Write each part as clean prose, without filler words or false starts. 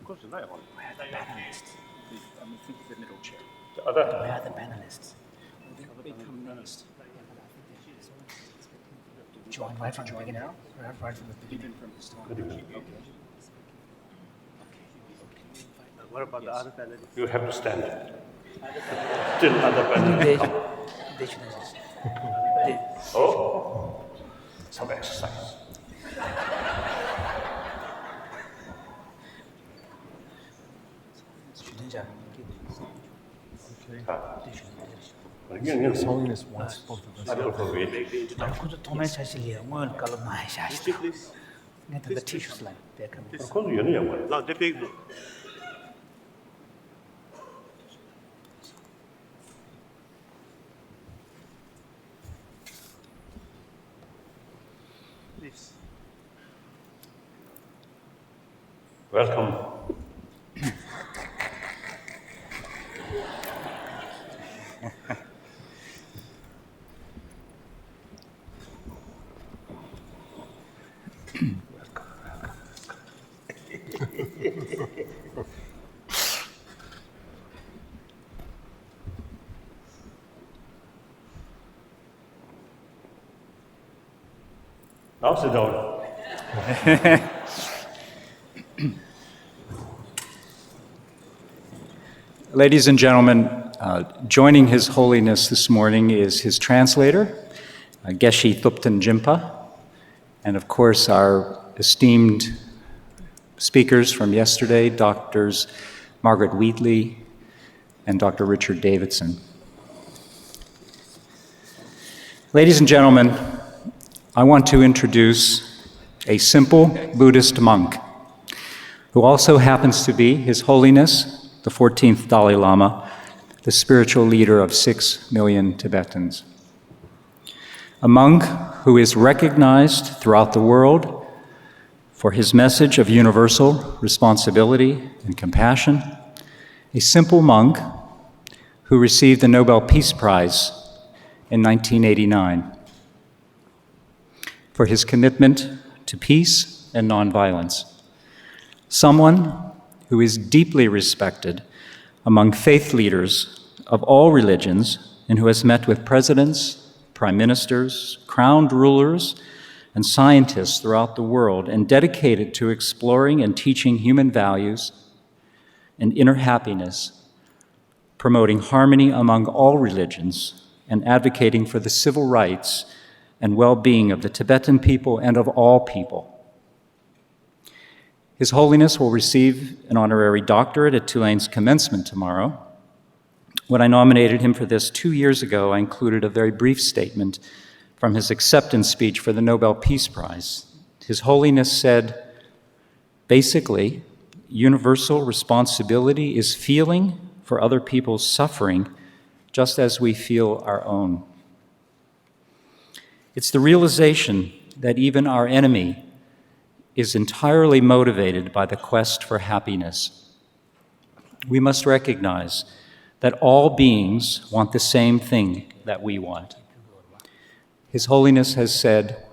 course, it's not on. Where are the panelists? I think the middle chair. The other. Where are the panelists? They come next. Join right from the beginning. Right from the beginning. What about the other panelists? You have to stand. Still other panelists. They should assist. Oh, some exercise. His Holiness wants both of us. 도면 사실 영어를 깔로 많이 하시죠. 근데 the tissues like they come. 그건 연애 영화야. No, they big. Please. Welcome. Now sit down. Ladies and gentlemen, joining His Holiness this morning is his translator, Geshe Thupten Jinpa, and of course our esteemed speakers from yesterday, Doctors Margaret Wheatley and Dr. Richard Davidson. Ladies and gentlemen, I want to introduce a simple Buddhist monk who also happens to be His Holiness the 14th Dalai Lama, the spiritual leader of 6 million Tibetans. A monk who is recognized throughout the world for his message of universal responsibility and compassion, a simple monk who received the Nobel Peace Prize in 1989 for his commitment to peace and nonviolence. Someone who is deeply respected among faith leaders of all religions and who has met with presidents, prime ministers, crowned rulers, and scientists throughout the world and dedicated to exploring and teaching human values and inner happiness, promoting harmony among all religions, and advocating for the civil rights and well-being of the Tibetan people and of all people. His Holiness will receive an honorary doctorate at Tulane's commencement tomorrow. When I nominated him for this 2 years ago, I included a very brief statement from his acceptance speech for the Nobel Peace Prize. His Holiness said, basically, universal responsibility is feeling for other people's suffering just as we feel our own. It's the realization that even our enemy is entirely motivated by the quest for happiness. We must recognize that all beings want the same thing that we want. His Holiness has said,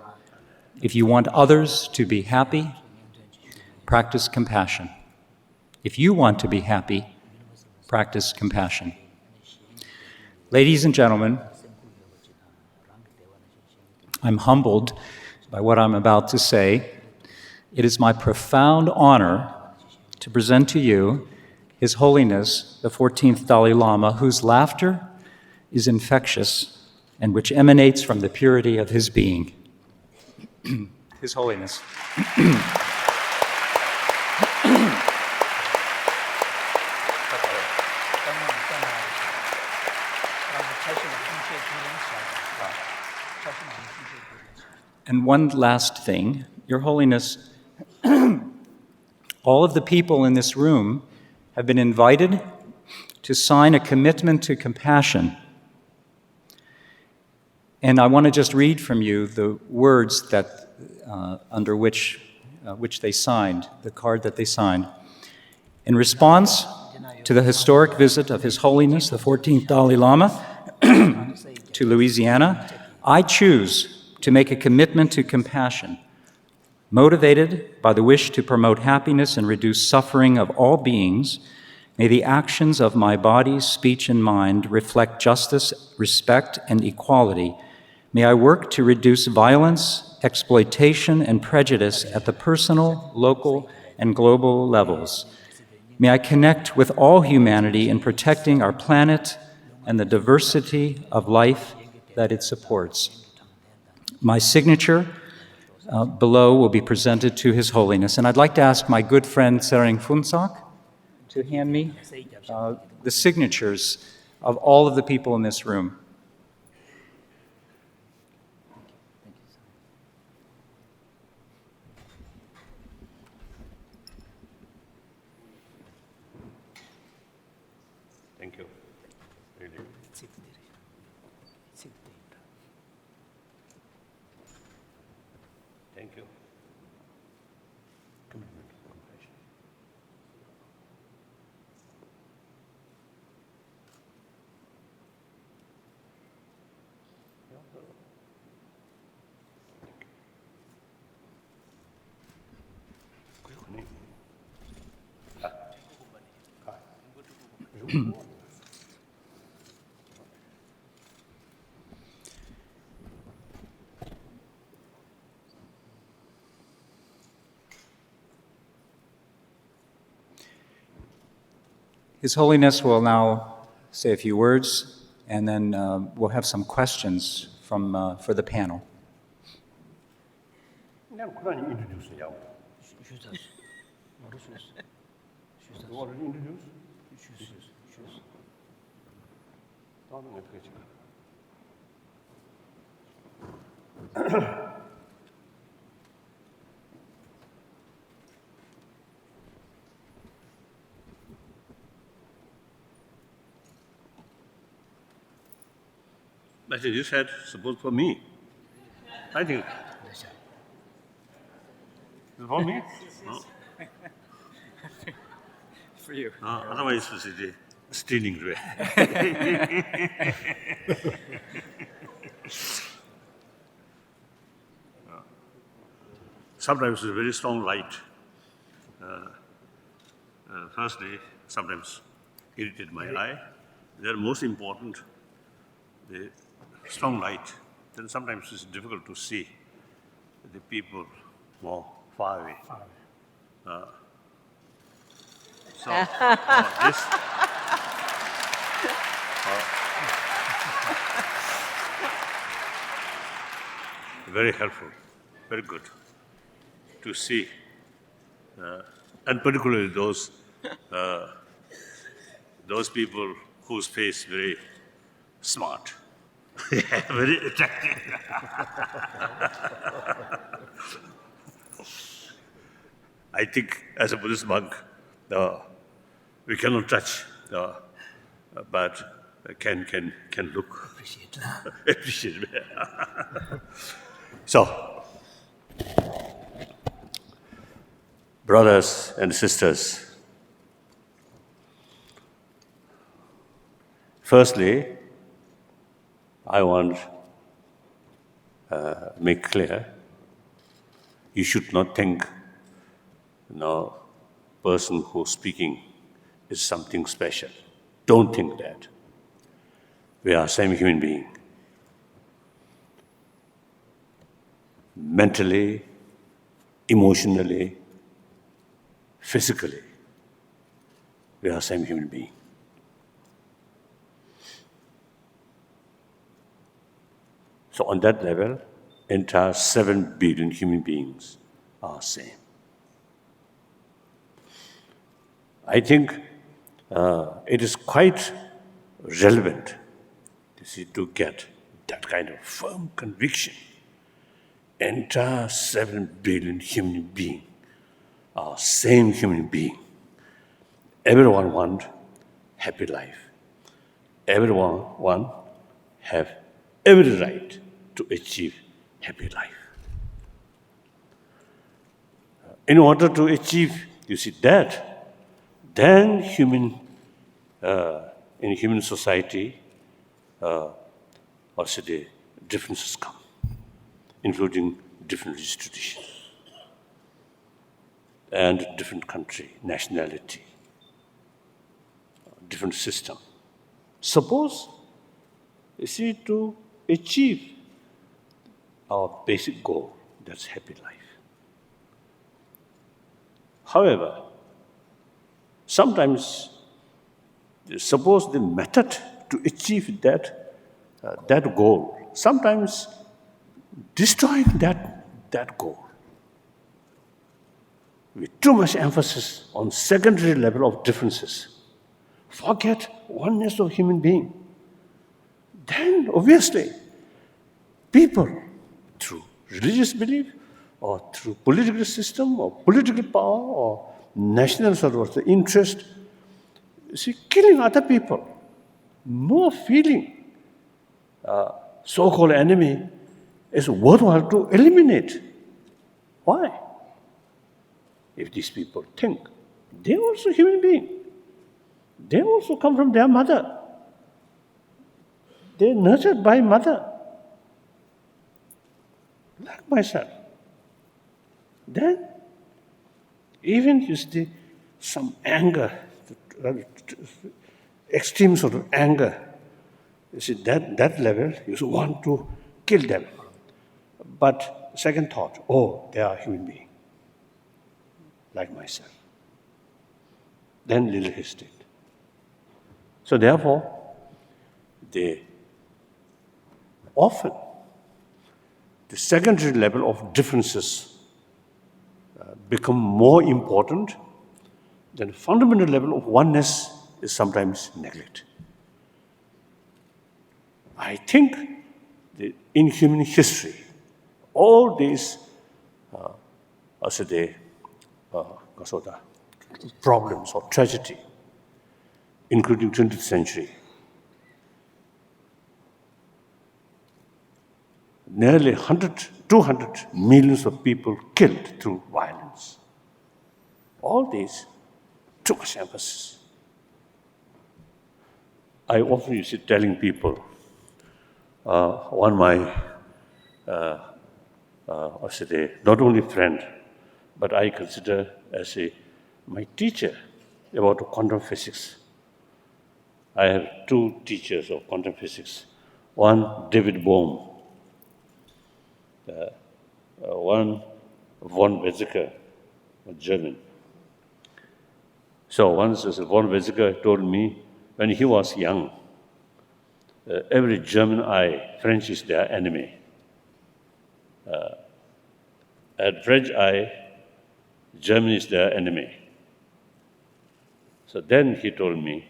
if you want others to be happy, practice compassion. If you want to be happy, practice compassion. Ladies and gentlemen, I'm humbled by what I'm about to say. It is my profound honor to present to you His Holiness, the 14th Dalai Lama, whose laughter is infectious and which emanates from the purity of his being. His Holiness. And one last thing, Your Holiness, all of the people in this room have been invited to sign a commitment to compassion. And I want to just read from you the words that under which they signed, the card that they signed. In response to the historic visit of His Holiness, the 14th Dalai Lama, to Louisiana, I choose to make a commitment to compassion, motivated by the wish to promote happiness and reduce suffering of all beings. May the actions of my body, speech, and mind reflect justice, respect, and equality. May I work to reduce violence, exploitation, and prejudice at the personal, local, and global levels. May I connect with all humanity in protecting our planet and the diversity of life that it supports. My signature below will be presented to His Holiness. And I'd like to ask my good friend Sereng Phunsak to hand me the signatures of all of the people in this room. Thank you. Really. Thank you. Commitment, compassion. His Holiness will now say a few words, and then we'll have some questions for the panel. Now, could I introduce you? You already introduced? Actually, you said suppose for me. I think. Is it for me? No. For you. Otherwise, it's stealing. Sometimes it's a very strong light. Firstly, sometimes irritate my eye. They're most important. The strong light. Then sometimes it's difficult to see the people more far away. So this. Very helpful, very good to see, and particularly those people whose face very smart, very attractive. I think as a Buddhist monk, we cannot touch, but can look. Appreciate it. So, brothers and sisters, firstly, I want to make clear, you should not think person who's speaking is something special. Don't think that. We are same human being. Mentally, emotionally, physically, we are same human being. So on that level, entire 7 billion human beings are same. I think it is quite relevant to get that kind of firm conviction. Entire 7 billion human beings are same human being. Everyone want happy life. Everyone have every right to achieve happy life. In order to achieve, that, then human in human society, also the differences come, including different religious traditions and different country, nationality, different system. Suppose, you see, to achieve our basic goal, that's happy life. However, sometimes, suppose the method to achieve that goal, sometimes destroying that goal. With too much emphasis on secondary level of differences, forget oneness of human being. Then, obviously, people, through religious belief, or through political system, or political power, or national sort of interest, see, killing other people, no feeling, so-called enemy is worthwhile to eliminate. Why? If these people think, they're also human beings. They also come from their mother. They're nurtured by mother, like myself. Then, even you see some anger, extreme sort of anger, you see that level, you want to kill them. But second thought, oh, they are human beings, like myself. Then little hesitate. So therefore, often the secondary level of differences become more important than the fundamental level of oneness is sometimes neglected. I think that in human history, all these problems or tragedy, including 20th century, nearly 200 millions of people killed through violence. All these, too much emphasis. I often used to telling people, one my, not only friend, but I consider as my teacher about quantum physics. I have two teachers of quantum physics. One, David Bohm, one, von Weizsäcker, a German. So once von Weizsäcker told me, when he was young, every German eye, French is their enemy. At French eye, Germany is their enemy. So then he told me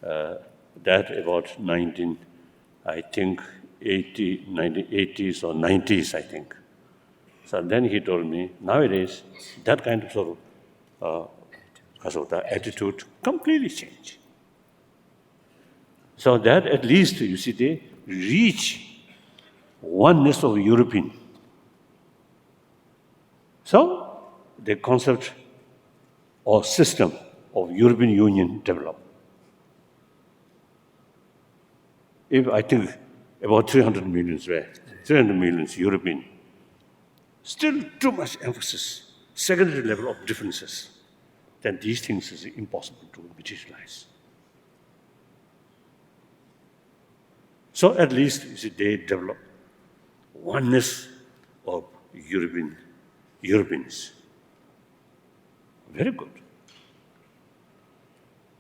that about 1980s or 90s, I think. So then he told me, nowadays, that kind of sort of attitude completely changed. So that at least, you see, they reach oneness of European. So the concept or system of European Union developed. If I think about 300 millions European, still too much emphasis, secondary level of differences, then these things is impossible to materialize. So at least, you see, they develop oneness of Europeans. Very good.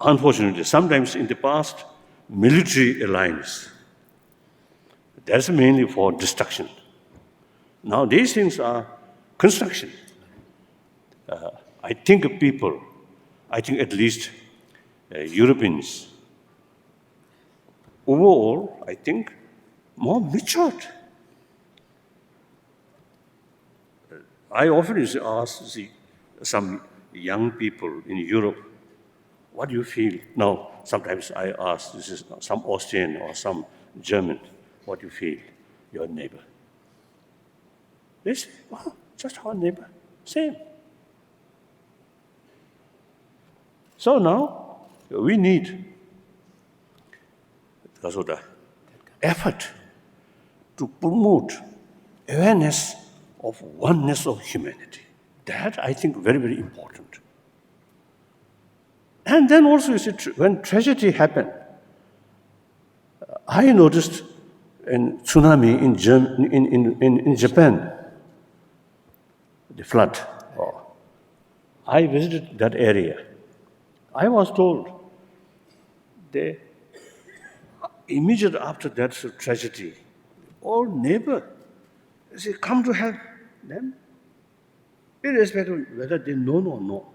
Unfortunately, sometimes in the past, military alliance, that's mainly for destruction. Now these things are construction. I think at least Europeans, overall, I think, more matured. I often used to ask some young people in Europe, what do you feel? Now, sometimes I ask, this is some Austrian or some German, what do you feel? Your neighbor. They say, wow, just our neighbor, same. So now, we need because of the effort to promote awareness of oneness of humanity. That, I think, very, very important. And then also, you see, when tragedy happened, I noticed in tsunami in Japan, the flood. I visited that area. I was told they immediately after that tragedy, all neighbors they come to help them, irrespective of whether they know or not.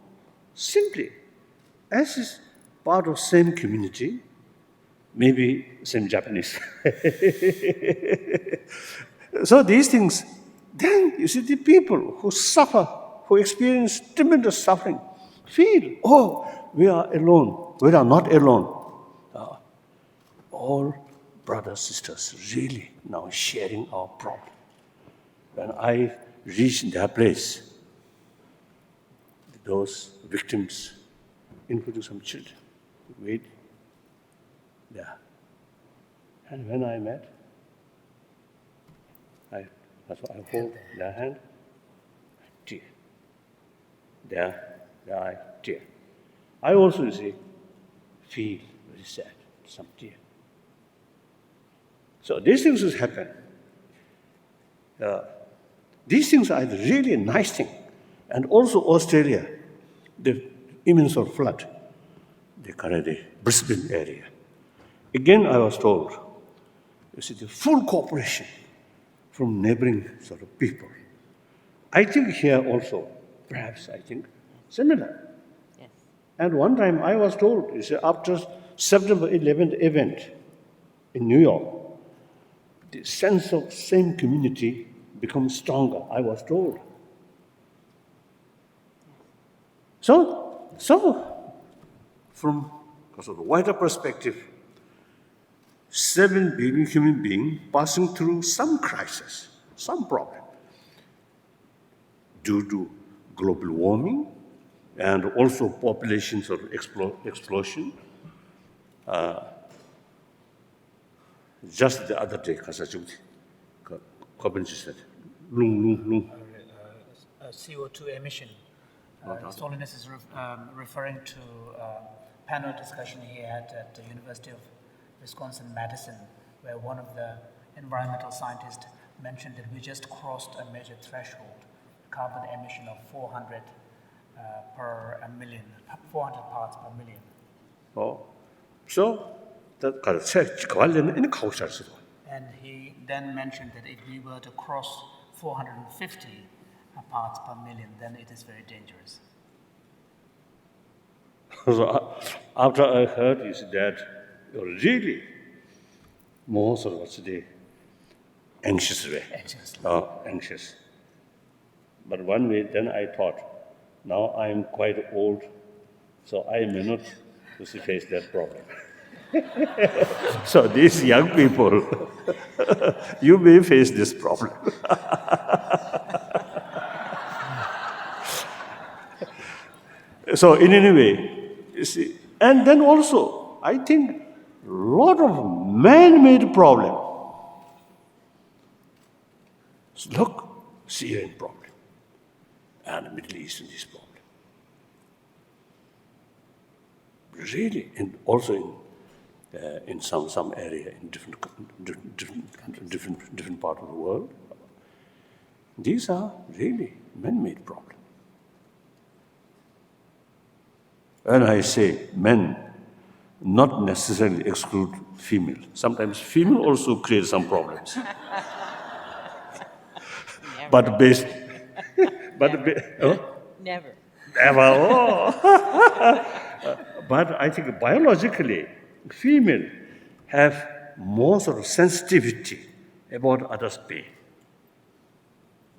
Simply, as is part of same community, maybe same Japanese. So these things, then you see the people who suffer, who experience tremendous suffering, feel, oh, we are alone. We are not alone. All brothers, sisters, really now sharing our problem. When I reached their place, those victims, including some children, wait there. And when I met, I hold their hand, tear. There I tear. I also, you see, feel very sad, some tear. So these things has happened. These things are really a nice thing. And also Australia, the immense flood, the Brisbane area. Again, I was told, you see, the full cooperation from neighboring sort of people. I think here also, perhaps, I think, similar. Yes. And one time I was told, you see, after September 11th event in New York, the sense of same community becomes stronger, I was told. So from sort of wider perspective, 7 billion human beings passing through some crisis, some problem, due to global warming and also population sort of explosion. Just the other day, said, CO2 emission. His Holiness is referring to panel discussion he had at the University of Wisconsin-Madison, where one of the environmental scientists mentioned that we just crossed a major threshold, carbon emission of 400 per million, 400 parts per million. So that And he then mentioned that if we were to cross 450 parts per million, then it is very dangerous. So after I heard is that you're really more sort of anxious way. Anxious. But one way then I thought, now I'm quite old, so I may not face that problem. So these young people, you may face this problem. So in any way, you see, and then also, I think a lot of man-made problem. Look, Syrian problem, and Middle East in this problem. Really, and also in some area in different part of the world, these are really man-made problems. And I say men, not necessarily exclude female. Sometimes female also create some problems. But based, Never. But I think biologically, female have more sort of sensitivity about others' pain.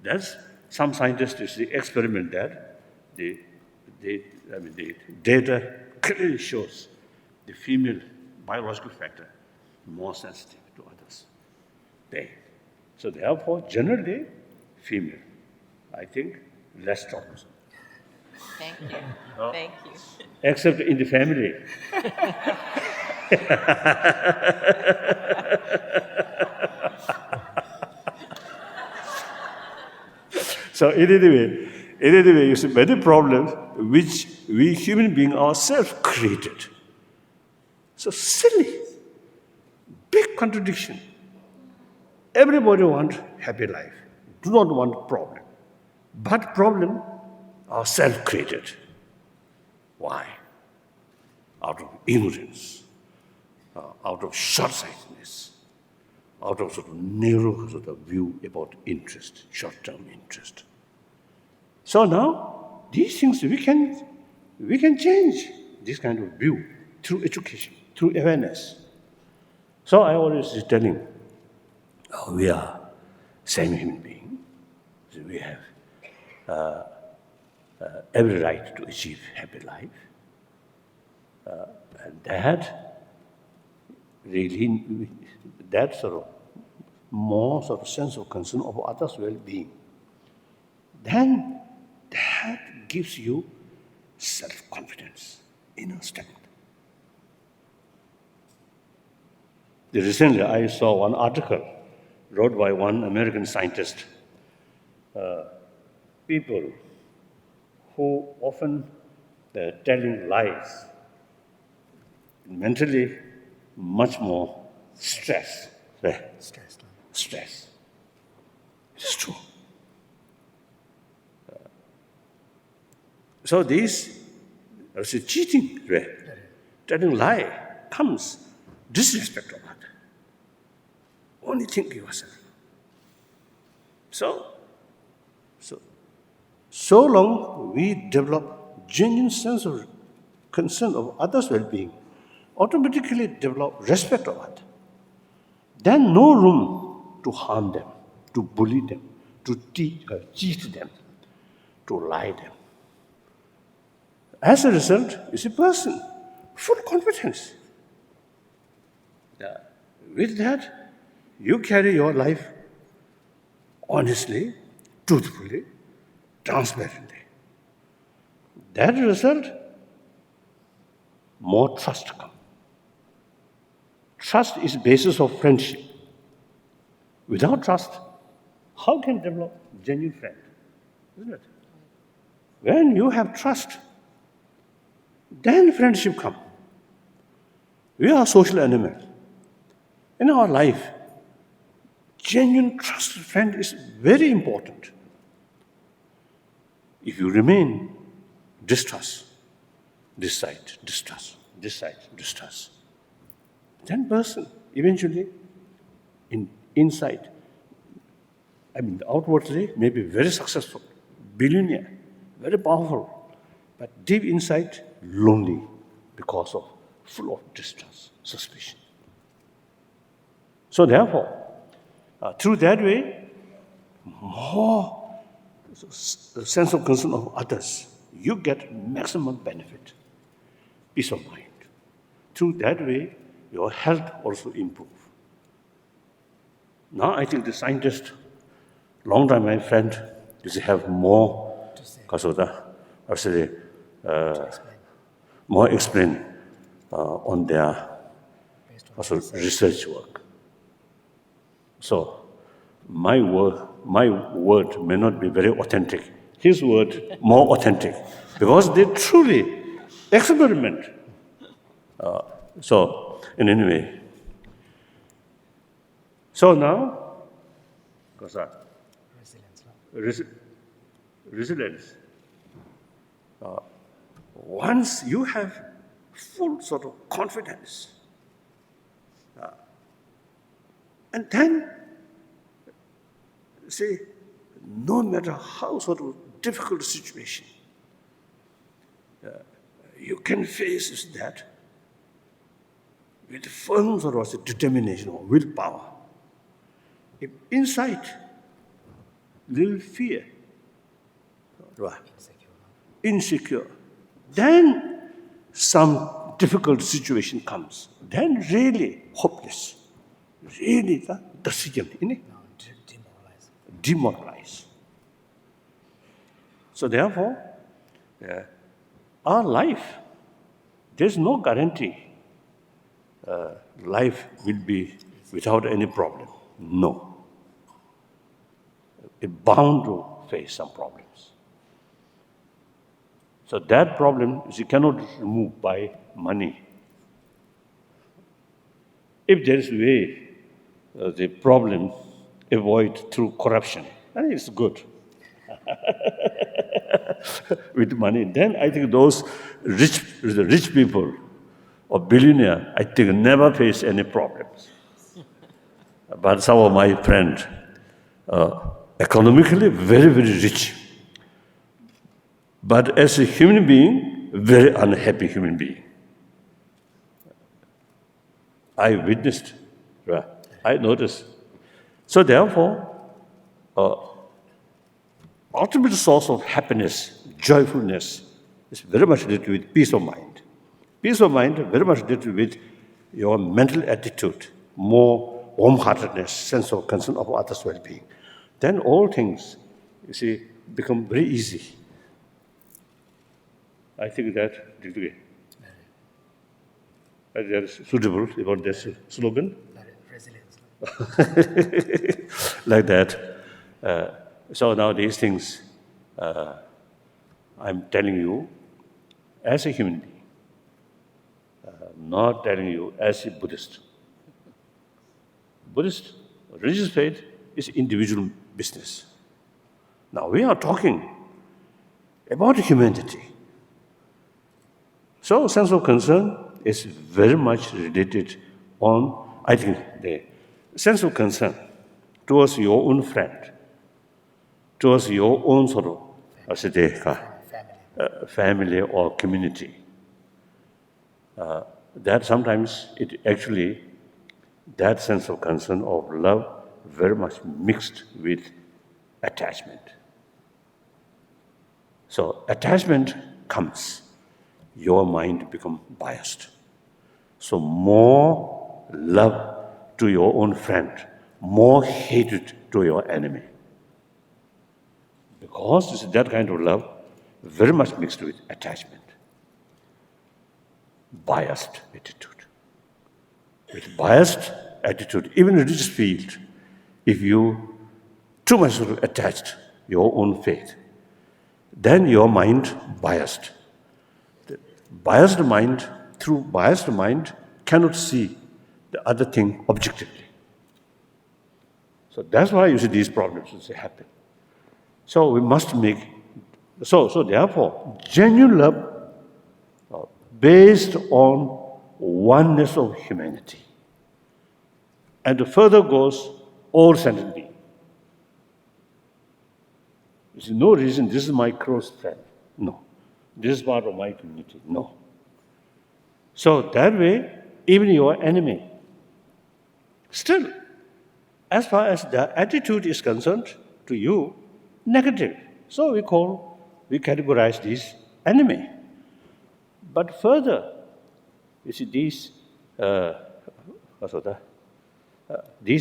That's some scientists experiment that the data clearly shows the female biological factor more sensitive to others' pain. So therefore, generally, female, I think, less troublesome. Thank you. Thank you. Except in the family. So in any way, you see many problems which we human beings ourselves created. So silly, big contradiction. Everybody wants happy life, do not want problem. But problem are self-created. Why? Out of ignorance, out of short-sightedness, out of sort of narrow sort of view about interest, short-term interest. So now, these things we can change this kind of view through education, through awareness. So I always is telling, we are same human being. So we have every right to achieve happy life. And that sort of more sort of sense of concern of others' well-being, then that gives you self-confidence, inner strength. Recently, I saw one article wrote by one American scientist. People who often telling lies, mentally much more stress. Stress. It's true. So this, cheating, telling lie comes disrespect of other. Only think yourself. So long we develop genuine sense of concern of others' well-being, automatically develop respect of others. Then no room to harm them, to bully them, to cheat them, to lie them. As a result, is a person full confidence. With that, you carry your life honestly, truthfully, transparently. That result, more trust comes. Trust is basis of friendship. Without trust, how can develop genuine friend? Isn't it? When you have trust, then friendship comes. We are social animals. In our life, genuine trusted friend is very important. If you remain distrust, this side, distrust, this side, distrust, then person eventually inside, outwardly may be very successful, billionaire, very powerful, but deep inside lonely because of full of distrust, suspicion. So therefore, through that way, more sense of concern of others, you get maximum benefit, peace of mind. Through that way, your health also improve. Now I think the scientist, long time my friend, is have more, more explain on their research work. So my word may not be very authentic. His word more authentic because they truly experiment. So in any way. So now, resilience. Once you have full sort of confidence, and then, say, no matter how sort of difficult situation, you can face that with firm sort of determination or willpower. If inside, little fear, insecure, then some difficult situation comes. Then really hopeless. Really the decision, demoralize. So therefore, our life, there's no guarantee life will be without any problem. No. It's bound to face some problems. So that problem you cannot remove by money. If there is a way the problem avoid through corruption, then it's good. With money, then I think those rich people or billionaire, I think never face any problems. But some of my friends, economically very, very rich, but as a human being, very unhappy human being. I witnessed, right? I noticed. So therefore, ultimate source of happiness, joyfulness, is very much related with peace of mind. Peace of mind very much related with your mental attitude, more warm-heartedness, sense of concern of others' well-being. Then all things, you see, become very easy. I think that is suitable about this slogan. Resilience. Like that. So now these things, I'm telling you as a human being, not telling you as a Buddhist. Buddhist religious faith is individual business. Now we are talking about humanity. So sense of concern is very much related on, I think, the sense of concern towards your own friend, towards your own sort of family or community. That sometimes it actually, that sense of concern of love very much mixed with attachment. So attachment comes, your mind becomes biased. So more love to your own friend, more hatred to your enemy. Because this is that kind of love, very much mixed with attachment. Biased attitude. With biased attitude, even in religious field, if you too much sort of attached your own faith, then your mind biased. The biased mind, through biased mind, cannot see the other thing objectively. So that's why you see these problems happen. So we must make, so therefore, genuine love based on oneness of humanity. And further goes all-centered being. There's no reason this is my close friend. No. This is part of my community. No. So that way, even your enemy, still, as far as the attitude is concerned to you, negative. So we categorize this enemy. But further, you see these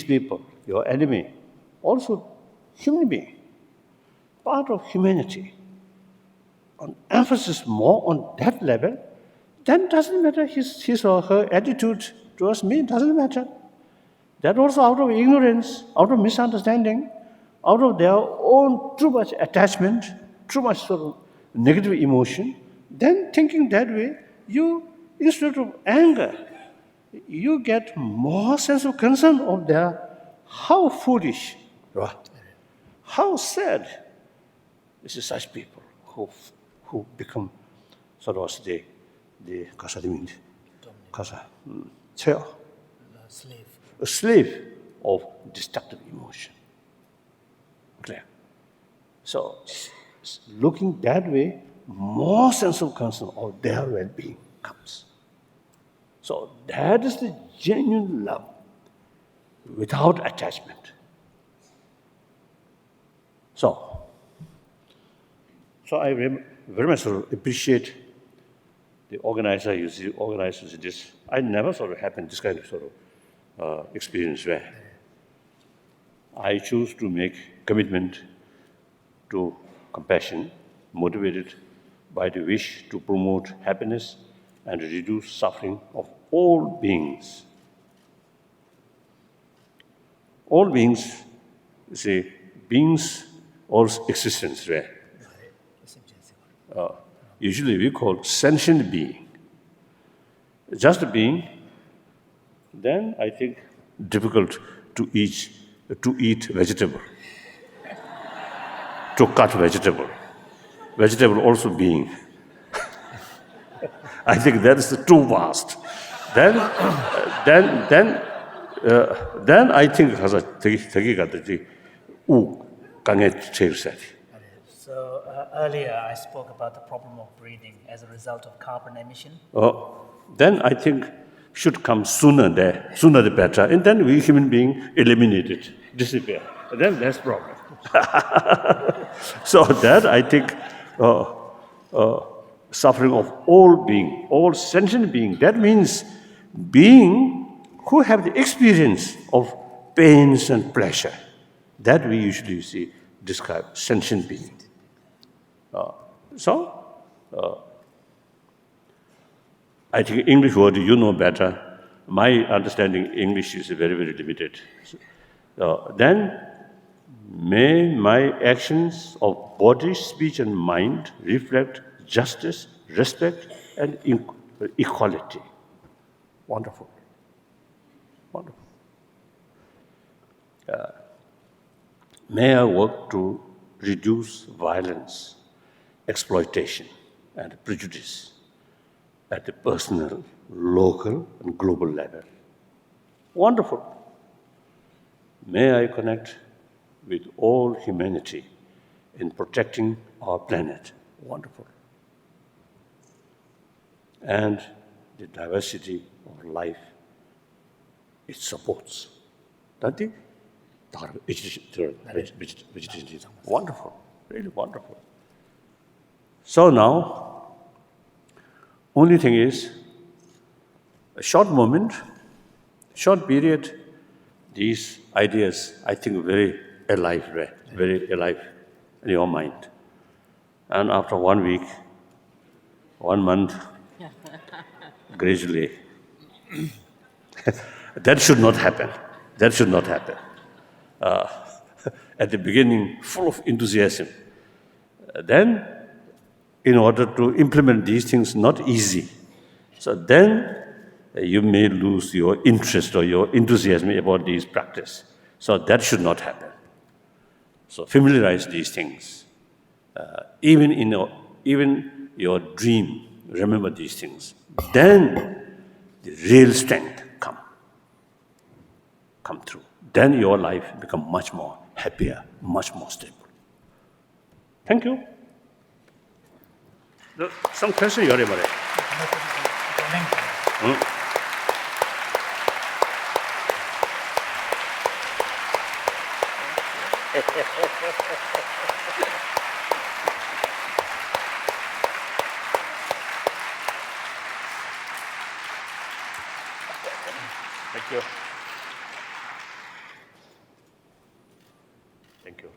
people, your enemy, also human being, part of humanity. On emphasis more on that level, then doesn't matter his or her attitude towards me, doesn't matter. That also out of ignorance, out of misunderstanding, out of their own too much attachment, too much sort of negative emotion, then thinking that way, you, instead of anger, you get more sense of concern of their, how foolish, right? How sad. This is such people who become sort of the a slave of destructive emotion. Clear? So, looking that way, more sense of concern of their well-being comes. So that is the genuine love without attachment. So I very much sort of appreciate the organizer. You see, organizers this. I never sort of happened this kind of sort of experience where I choose to make commitment to compassion, motivated by the wish to promote happiness and reduce suffering of all beings. All beings, see, beings or existence, right? Usually we call sentient being. Just a being, then I think difficult to eat vegetable, to cut vegetable. Vegetable also being. I think that is too vast. Then I think 되게 같지. 우 강에 제일 세지. So earlier I spoke about the problem of breathing as a result of carbon emission. Then I think should come sooner the better, and then we human being eliminate it, disappear. Then less problem. So that I think suffering of all being, all sentient being. That means being who have the experience of pains and pleasure. That we usually see describe sentient being. I think English word you know better. My understanding English is very, very limited. Then may my actions of body, speech, and mind reflect justice, respect, and equality. Wonderful. Wonderful. May I work to reduce violence, exploitation, and prejudice at the personal, local, and global level. Wonderful. May I connect with all humanity in protecting our planet. Wonderful. And the diversity of life it supports. Don't you? Vegetation. Wonderful. Really wonderful. So now, only thing is, a short moment, short period, these ideas, I think, very alive in your mind. And after 1 week, 1 month, gradually, that should not happen. That should not happen. At the beginning, full of enthusiasm. Then, in order to implement these things, not easy. So then, you may lose your interest or your enthusiasm about these practice. So that should not happen. So familiarize these things. Even your dream, remember these things. Then the real strength come through. Then your life become much more happier, much more stable. Thank you. Some question you already. Thank you. Thank you.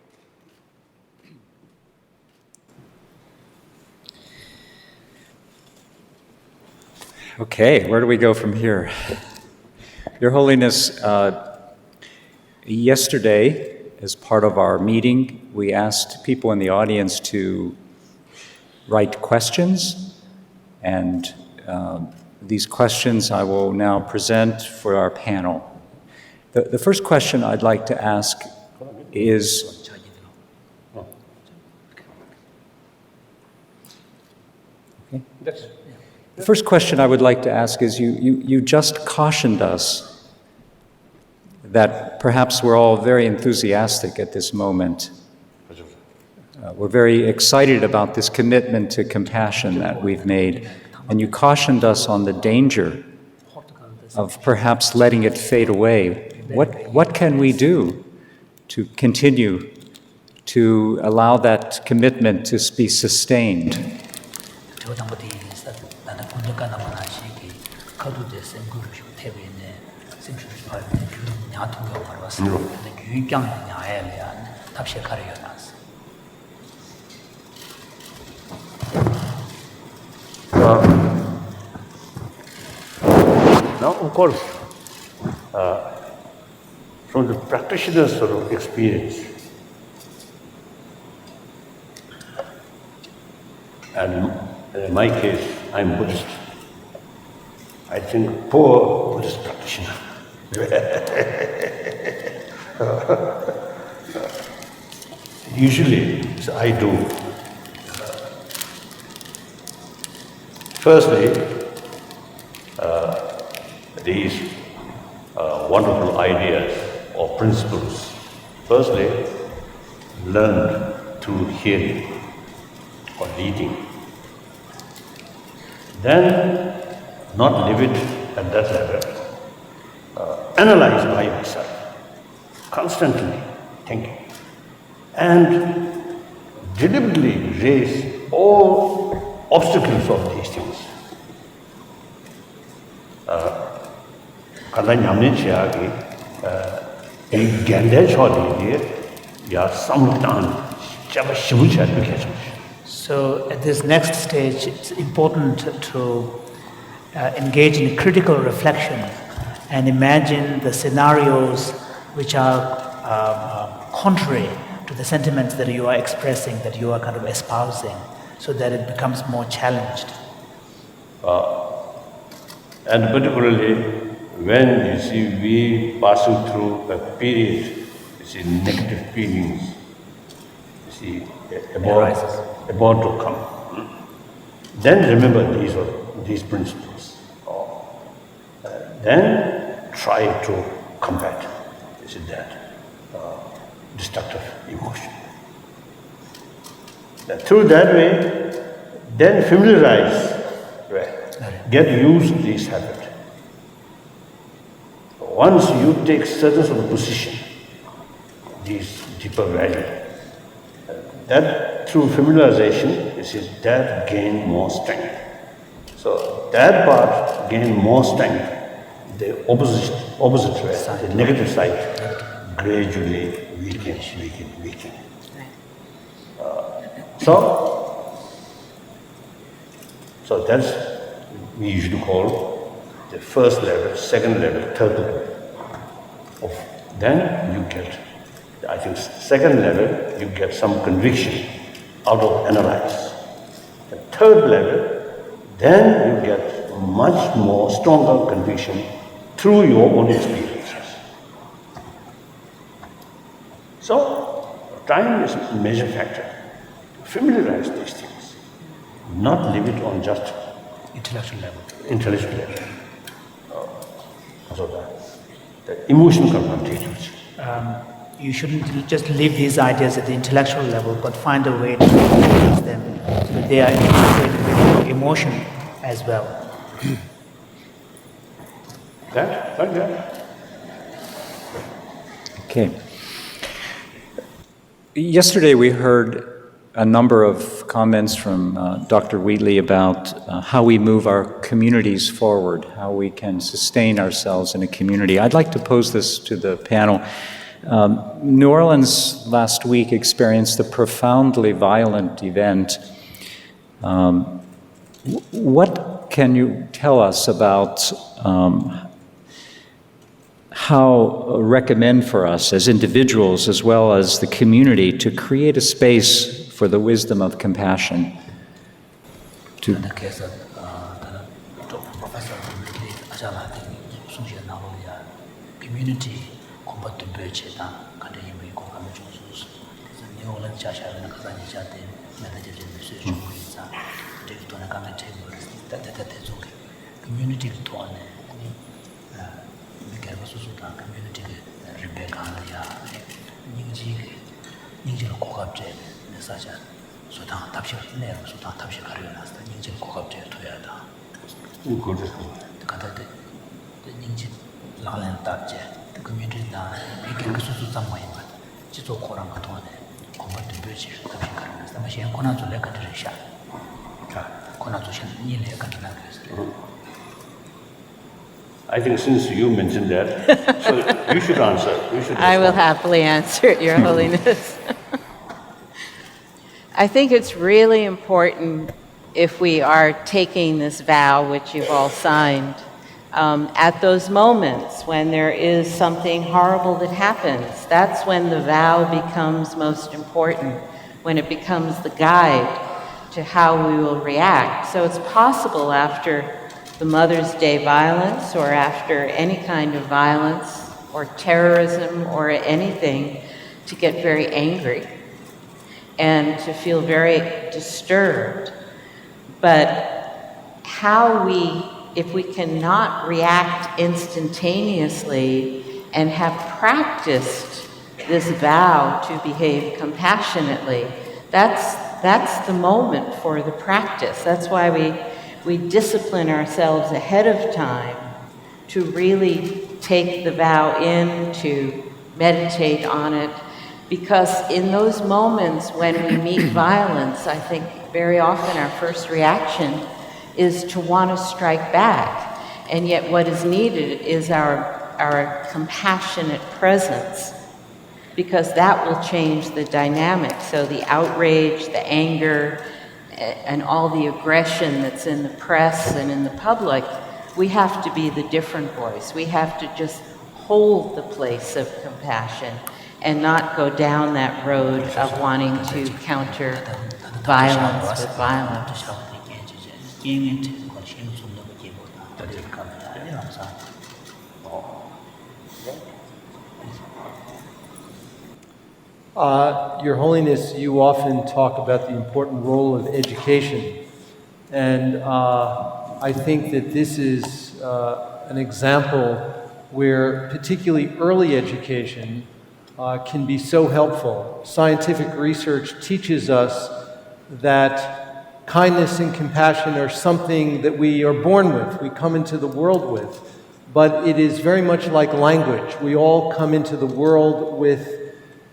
Okay, where do we go from here? Your Holiness, yesterday, as part of our meeting, we asked people in the audience to write questions, and these questions I will now present for our panel. The first question I'd like to ask is, the first question I would like to ask is, you just cautioned us that perhaps we're all very enthusiastic at this moment. We're very excited about this commitment to compassion that we've made, and you cautioned us on the danger of perhaps letting it fade away. What can we do to continue to allow that commitment to be sustained? Now, of course, from the practitioner's sort of experience, and in my case, I'm Buddhist. I think poor Buddhist practitioner. Usually, so I do. Firstly, these wonderful ideas or principles. Firstly, learn through hearing or reading. Then, not leave it at that level. Analyze by myself, constantly thinking, and deliberately raise all obstacles of these things. Kala nyamne chayagi, gande chodi ya samlutan chaba shibu chayagi. So at this next stage, it's important to engage in critical reflection and imagine the scenarios which are contrary to the sentiments that you are expressing, that you are kind of espousing, so that it becomes more challenged. And particularly when you see we passing through a period, you see negative feelings, you see about to come. Then remember these principles. Then try to combat that destructive emotion. Through that way, then familiarize, get used to this habit. Once you take certain sort of position, this deeper value, that through familiarization, that gain more strength. So that part gain more strength. The opposite way, the negative side, gradually weaken. So that's we usually call the first level, second level, third level. Then you get, I think, second level, you get some conviction out of analyze. The third level, then you get much more stronger conviction through your own experiences. So, time is a major factor. Familiarize these things, not leave it on just Intellectual level. So the emotional confrontations. You shouldn't just leave these ideas at the intellectual level, but find a way to use them so that they are integrated with your emotion as well. Like that. Okay. Yesterday we heard a number of comments from Dr. Wheatley about how we move our communities forward, how we can sustain ourselves in a community. I'd like to pose this to the panel. New Orleans last week experienced a profoundly violent event. What can you tell us about how recommend for us as individuals as well as the community to create a space for the wisdom of compassion? To community I think since you mentioned that, so you should answer. I will happily answer it, Your Holiness. I think it's really important if we are taking this vow, which you've all signed, At those moments when there is something horrible that happens, that's when the vow becomes most important, when it becomes the guide to how we will react. So it's possible after the Mother's Day violence or after any kind of violence or terrorism or anything to get very angry and to feel very disturbed. But if we cannot react instantaneously and have practiced this vow to behave compassionately, that's the moment for the practice. That's why we discipline ourselves ahead of time to really take the vow in, to meditate on it, because in those moments when we meet violence, I think very often our first reaction is to want to strike back. And yet what is needed is our compassionate presence, because that will change the dynamic. So the outrage, the anger, and all the aggression that's in the press and in the public, we have to be the different voice. We have to just hold the place of compassion and not go down that road of wanting to counter violence with violence. Your Holiness, you often talk about the important role of education. And I think that this is an example where particularly early education can be so helpful. Scientific research teaches us that kindness and compassion are something that we are born with, we come into the world with. But it is very much like language. We all come into the world with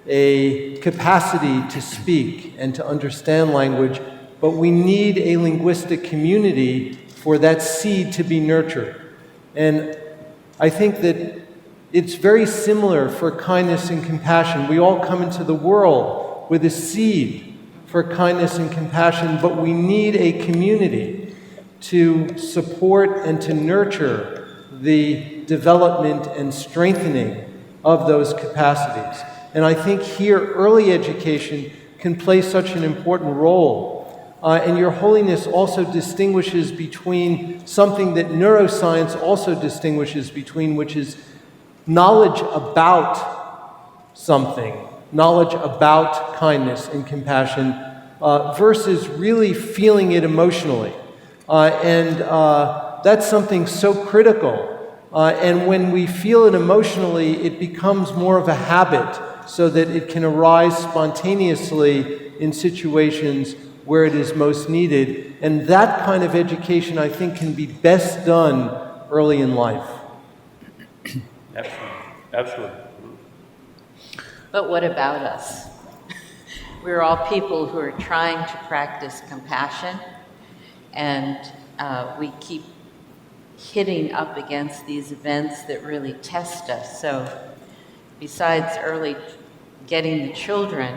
a capacity to speak and to understand language, but we need a linguistic community for that seed to be nurtured. And I think that it's very similar for kindness and compassion. We all come into the world with a seed for kindness and compassion, but we need a community to support and to nurture the development and strengthening of those capacities. And I think here early education can play such an important role. And Your Holiness also distinguishes between something that neuroscience also distinguishes between, which is knowledge about something, knowledge about kindness and compassion, versus really feeling it emotionally. And that's something so critical. And when we feel it emotionally, it becomes more of a habit so that it can arise spontaneously in situations where it is most needed. And that kind of education, I think, can be best done early in life. Absolutely. But what about us? We're all people who are trying to practice compassion, and we keep hitting up against these events that really test us. So besides early getting the children,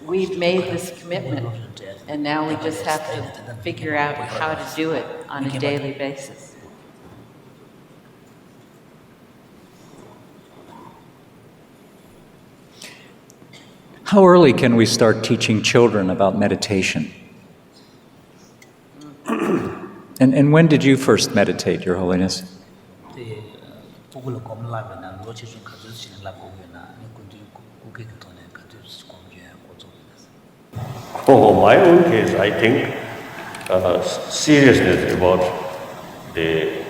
we've made this commitment, and now we just have to figure out how to do it on a daily basis. How early can we start teaching children about meditation? And when did you first meditate, Your Holiness? Oh, my own case, I think seriousness about the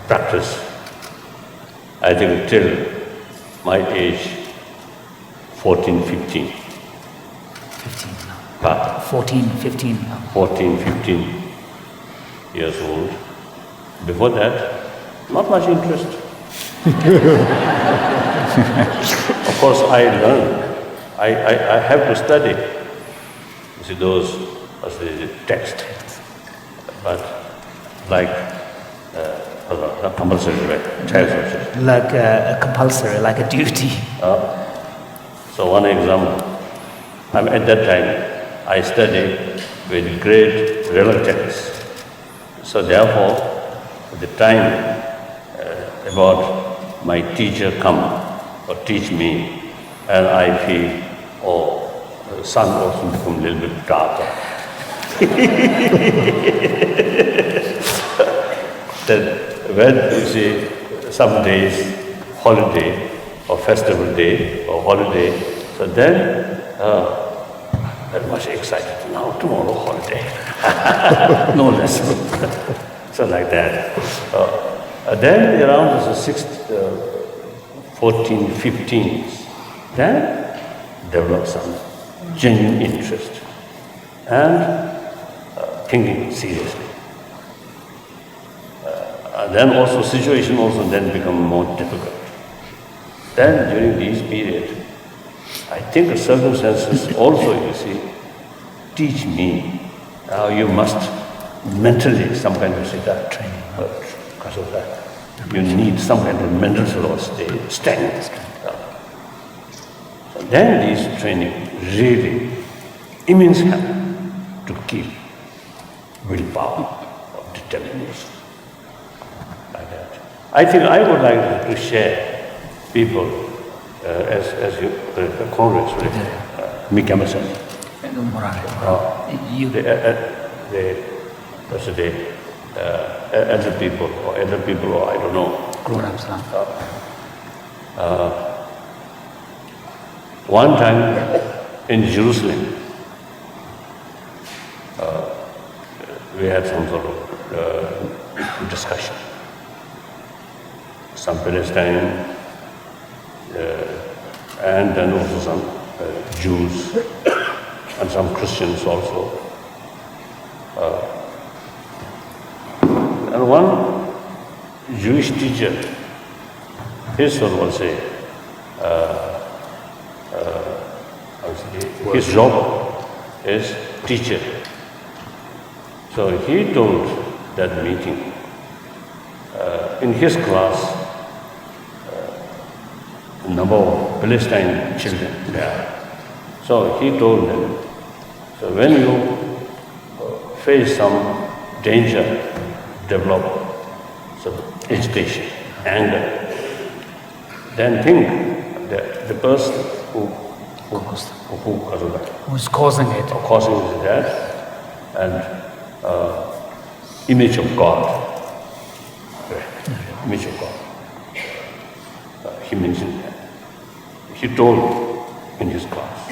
practice, I think till my age 14, 15. 15 now. But 14, 15 now. 14, 15 years old. Before that, not much interest. Of course, I learned. I have to study. You see, those as the text. But like not compulsory, right? Child subject. Like a compulsory, like a duty. So one example, at that time, I studied with great reluctance. So therefore, at the time about my teacher come or teach me, and I feel, oh, the sun also become a little bit darker. Then when you see some days, holiday or festival day or holiday, so then I'm much excited. Now tomorrow holiday, no lesson. So like that. Then around the 14, 15s, then develop some genuine interest and thinking seriously. Then also situation also then become more difficult. Then during these periods, I think the circumstances also, you see, teach me how you must mentally some kind of training. Because of that, you need some kind of mental sort of strength. So then these training really immense help to keep willpower or determination. Like that. I think I would like to share people as you Congress with Mick Emerson. Elder people or I don't know. One time in Jerusalem, we had some sort of discussion. Some Palestine and then also some Jews and some Christians also. And one Jewish teacher, his son will say, his job is teacher. So he told that meeting, in his class, number of Palestine children there. So he told them, so when you face some danger, develop some agitation, anger, then think that the person Who's causing it? causing that, and image of God, image of God. He mentioned that. He told in his class.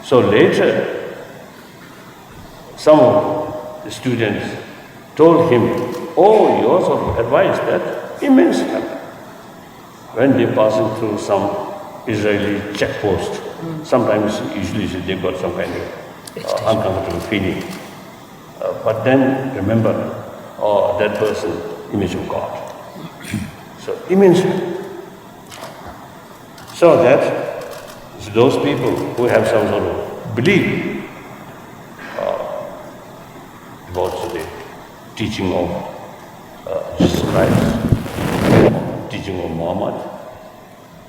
So later, some of the students told him, oh, your sort of advice that immense help. When they're passing through some Israeli checkpost, sometimes, usually they got some kind of uncomfortable feeling. But then remember, oh, that person, image of God. So immense help. So that those people who have some sort of belief about the teaching of Jesus Christ, teaching of Muhammad,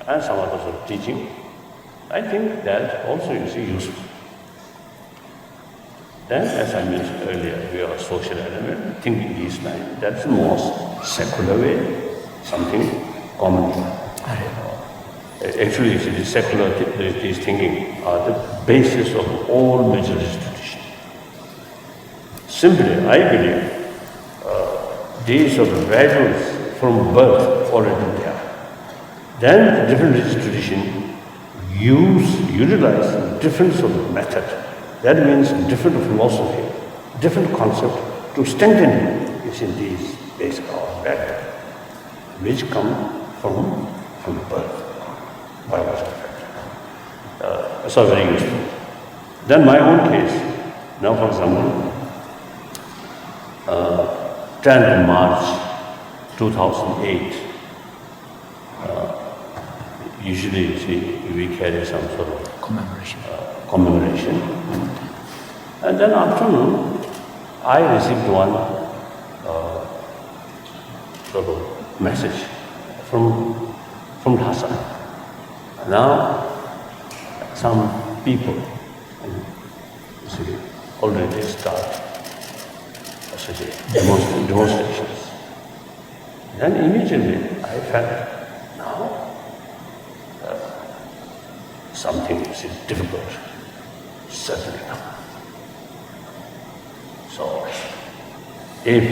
and some other sort of teaching, I think that also is useful. Then, as I mentioned earlier, we are a social element, thinking these lines. That's the most secular way, something common. Actually, you see, the secular these thinking are the basis of all major institutions. Simply, I believe these are the values from birth already there. Then the different religious tradition utilize different sort of method. That means different philosophy, different concept to strengthen is in these basic values, which come from birth. Biological factor. So very useful. Then my own case, now for example, 10th March 2008, usually you see we carry some sort of commemoration. And then afternoon, I received one sort of message from Lhasa. Now, some people already start demonstrations. Then immediately I felt, now something is difficult, certainly now. So if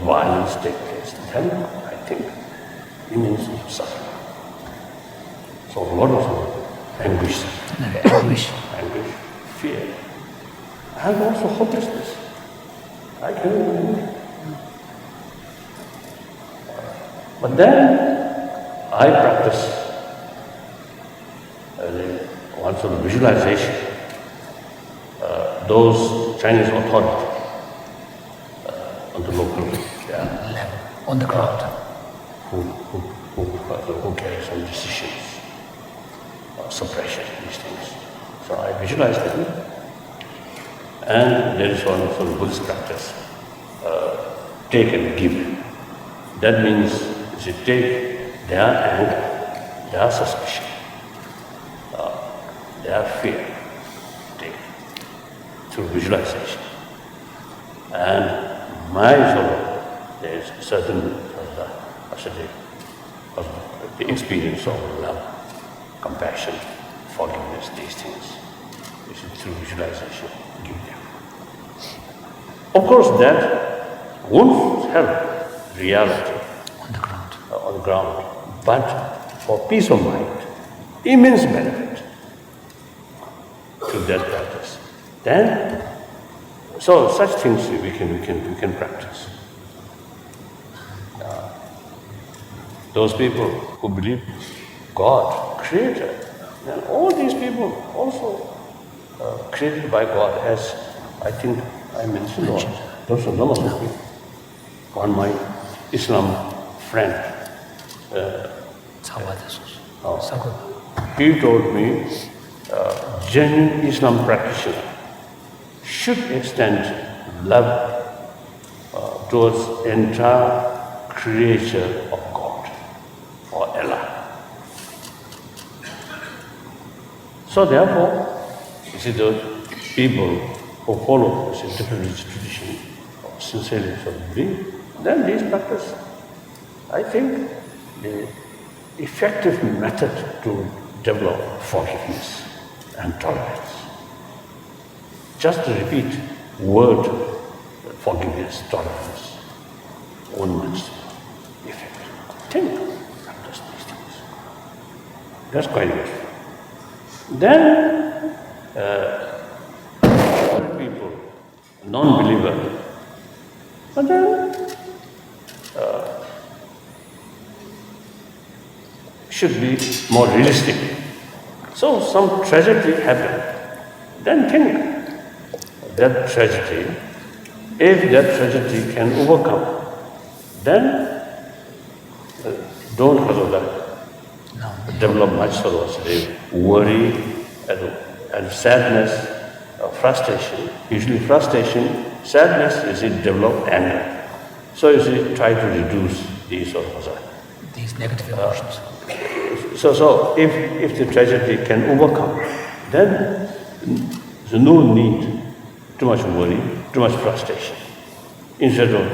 violence takes place, then I think immense suffering. So a lot of anguish, fear, and also hopelessness. I can imagine. But then I practice one sort of visualization. Those Chinese authorities on the local level, on the ground. who carry some decisions, suppression, these things. So I visualize them, and there is one sort of Buddhist practice, take and give. That means you take their anger, their suspicion, their fear, take through visualization. And my sort of, there is certain the experience of love, compassion, forgiveness, these things, which is through visualization, give them. Of course, that won't help reality on the ground, but for peace of mind, immense benefit to that practice. Then, so such things we can practice. Those people who believe God, Creator, and all these people also created by God, as I think I mentioned, or those are number of people. One my Islam friend, he told me, genuine Islam practitioner should extend love towards entire creature of God, or Allah. So therefore, you see, those people who follow this different religious tradition, or sincerely so believe, then these practice, I think, the effective method to develop forgiveness and tolerance. Just to repeat word forgiveness, tolerance, won't much effect. Think, practice these things. That's quite good. Then, other people, non-believer, but then should be more realistic. So some tragedy happened. Then think that tragedy, if that tragedy can overcome, then don't develop much sort of worry and sadness, frustration. Usually frustration, sadness is it develop anger. So you see, try to reduce these sort of These negative emotions. So if the tragedy can overcome, then there's no need too much worry, too much frustration. Instead of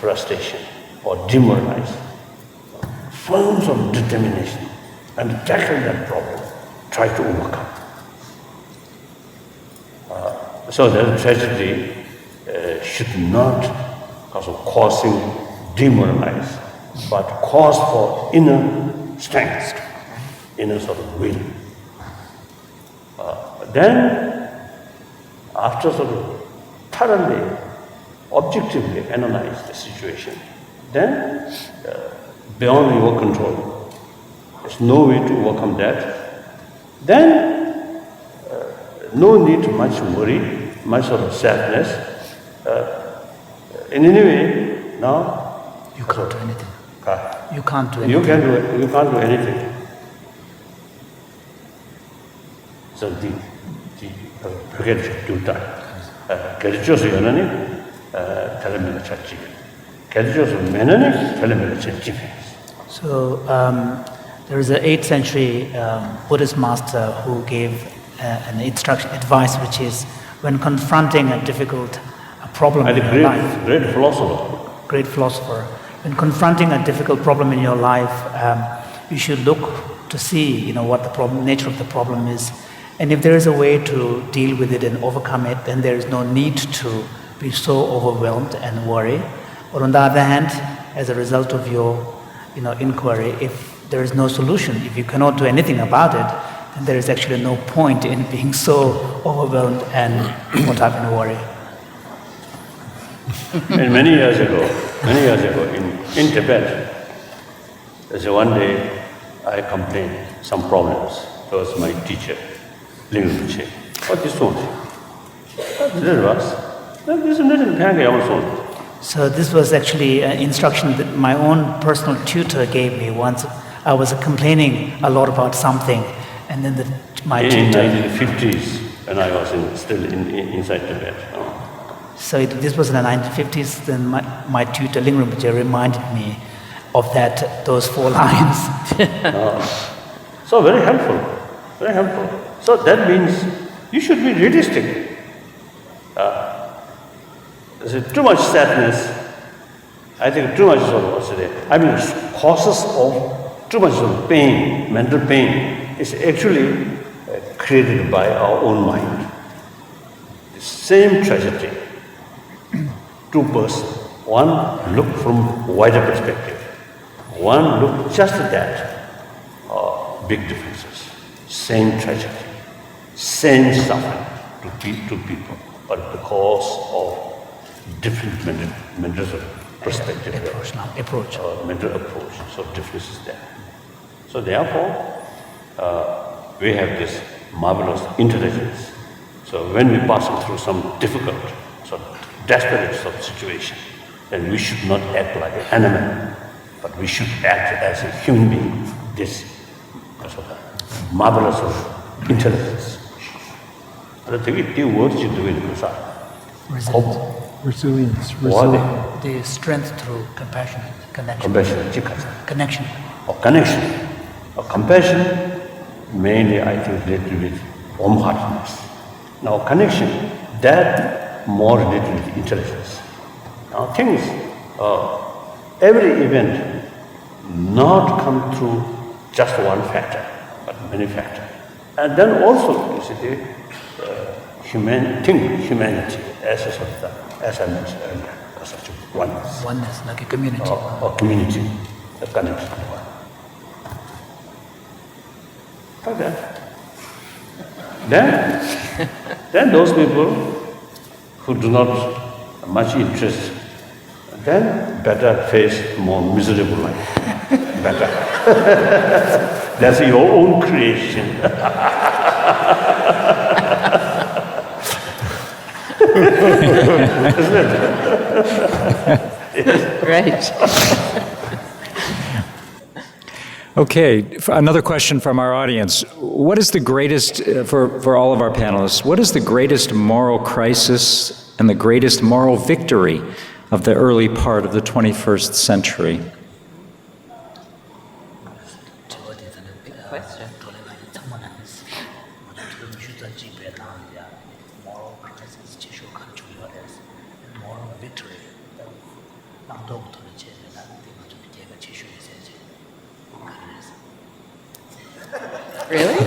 frustration or demoralize, forms of determination and tackle that problem, try to overcome. So that tragedy should not causing demoralize, but cause for inner strength, inner sort of will. Then, after sort of thoroughly, objectively analyze the situation, then beyond your control, there's no way to overcome that. Then, no need much worry, much sort of sadness. In any way, now You can't do anything. You can't do you anything. you can't do anything. So the So there is an 8th century Buddhist master who gave an advice, which is when confronting a difficult problem I in think your life, great philosopher. great philosopher, when confronting a difficult problem in your life, you should look to see, what the problem, nature of the problem is. And if there is a way to deal with it and overcome it, then there is no need to be so overwhelmed and worry. But on the other hand, as a result of your, inquiry, if there is no solution, if you cannot do anything about it, then there is actually no point in being so overwhelmed and caught up in worry. And many years ago in Tibet, there's one day I complained some problems towards my teacher, Ling Rinpoche. What is wrong? So this was actually an instruction that my own personal tutor gave me once. I was complaining a lot about something, and then my In tutor... 1950s, when I was still inside Tibet. So this was in the 1950s, then my tutor, Ling Rinpoche, reminded me of those 4 lines. So very helpful, very helpful. So that means you should be realistic. There's too much sadness. I think too much causes of too much of pain, mental pain, is actually created by our own mind. The same tragedy, 2 persons. One look from wider perspective. One look just at that. Big differences. Same tragedy. Same suffering to people. But because of different mental perspective. Approach. Mental approach. So difference is there. So therefore, we have this marvelous intelligence. So when we pass through some difficult, desperate sort of situation, then we should not act like an animal, but we should act as a human being. This sort of marvelous intelligence. I think the words you do in Resilience. Resilience. The strength through compassion, connection. Compassion. Connection. Compassion, mainly I think related with warm-heartedness. Now connection, that more related with intelligence. Now things, every event not come through just one factor, but many factors. And then also, you see, humanity as a sort of, as I mentioned earlier, as such a oneness. Oneness, like a community. Or community, the connection. Like that. Then those people who do not have much interest, then better face more miserable life. Better. That's your own creation. Right. Okay, another question from our audience. What is the greatest, for all of our panelists, what is the greatest moral crisis and the greatest moral victory of the early part of the 21st century? Good question. Really?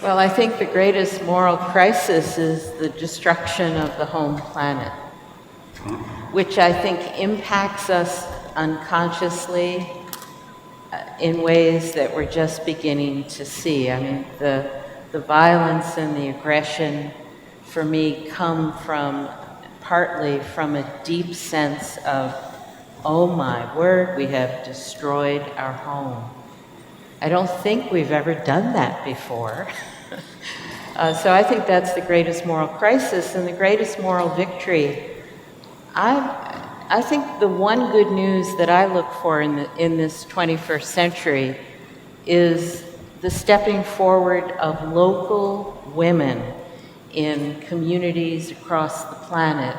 Well, I think the greatest moral crisis is the destruction of the home planet, which I think impacts us unconsciously in ways that we're just beginning to see. I mean, the violence and the aggression for me come partly from a deep sense of, oh my word, we have destroyed our home. I don't think we've ever done that before. So I think that's the greatest moral crisis and the greatest moral victory. I think the one good news that I look for in this 21st century is the stepping forward of local women in communities across the planet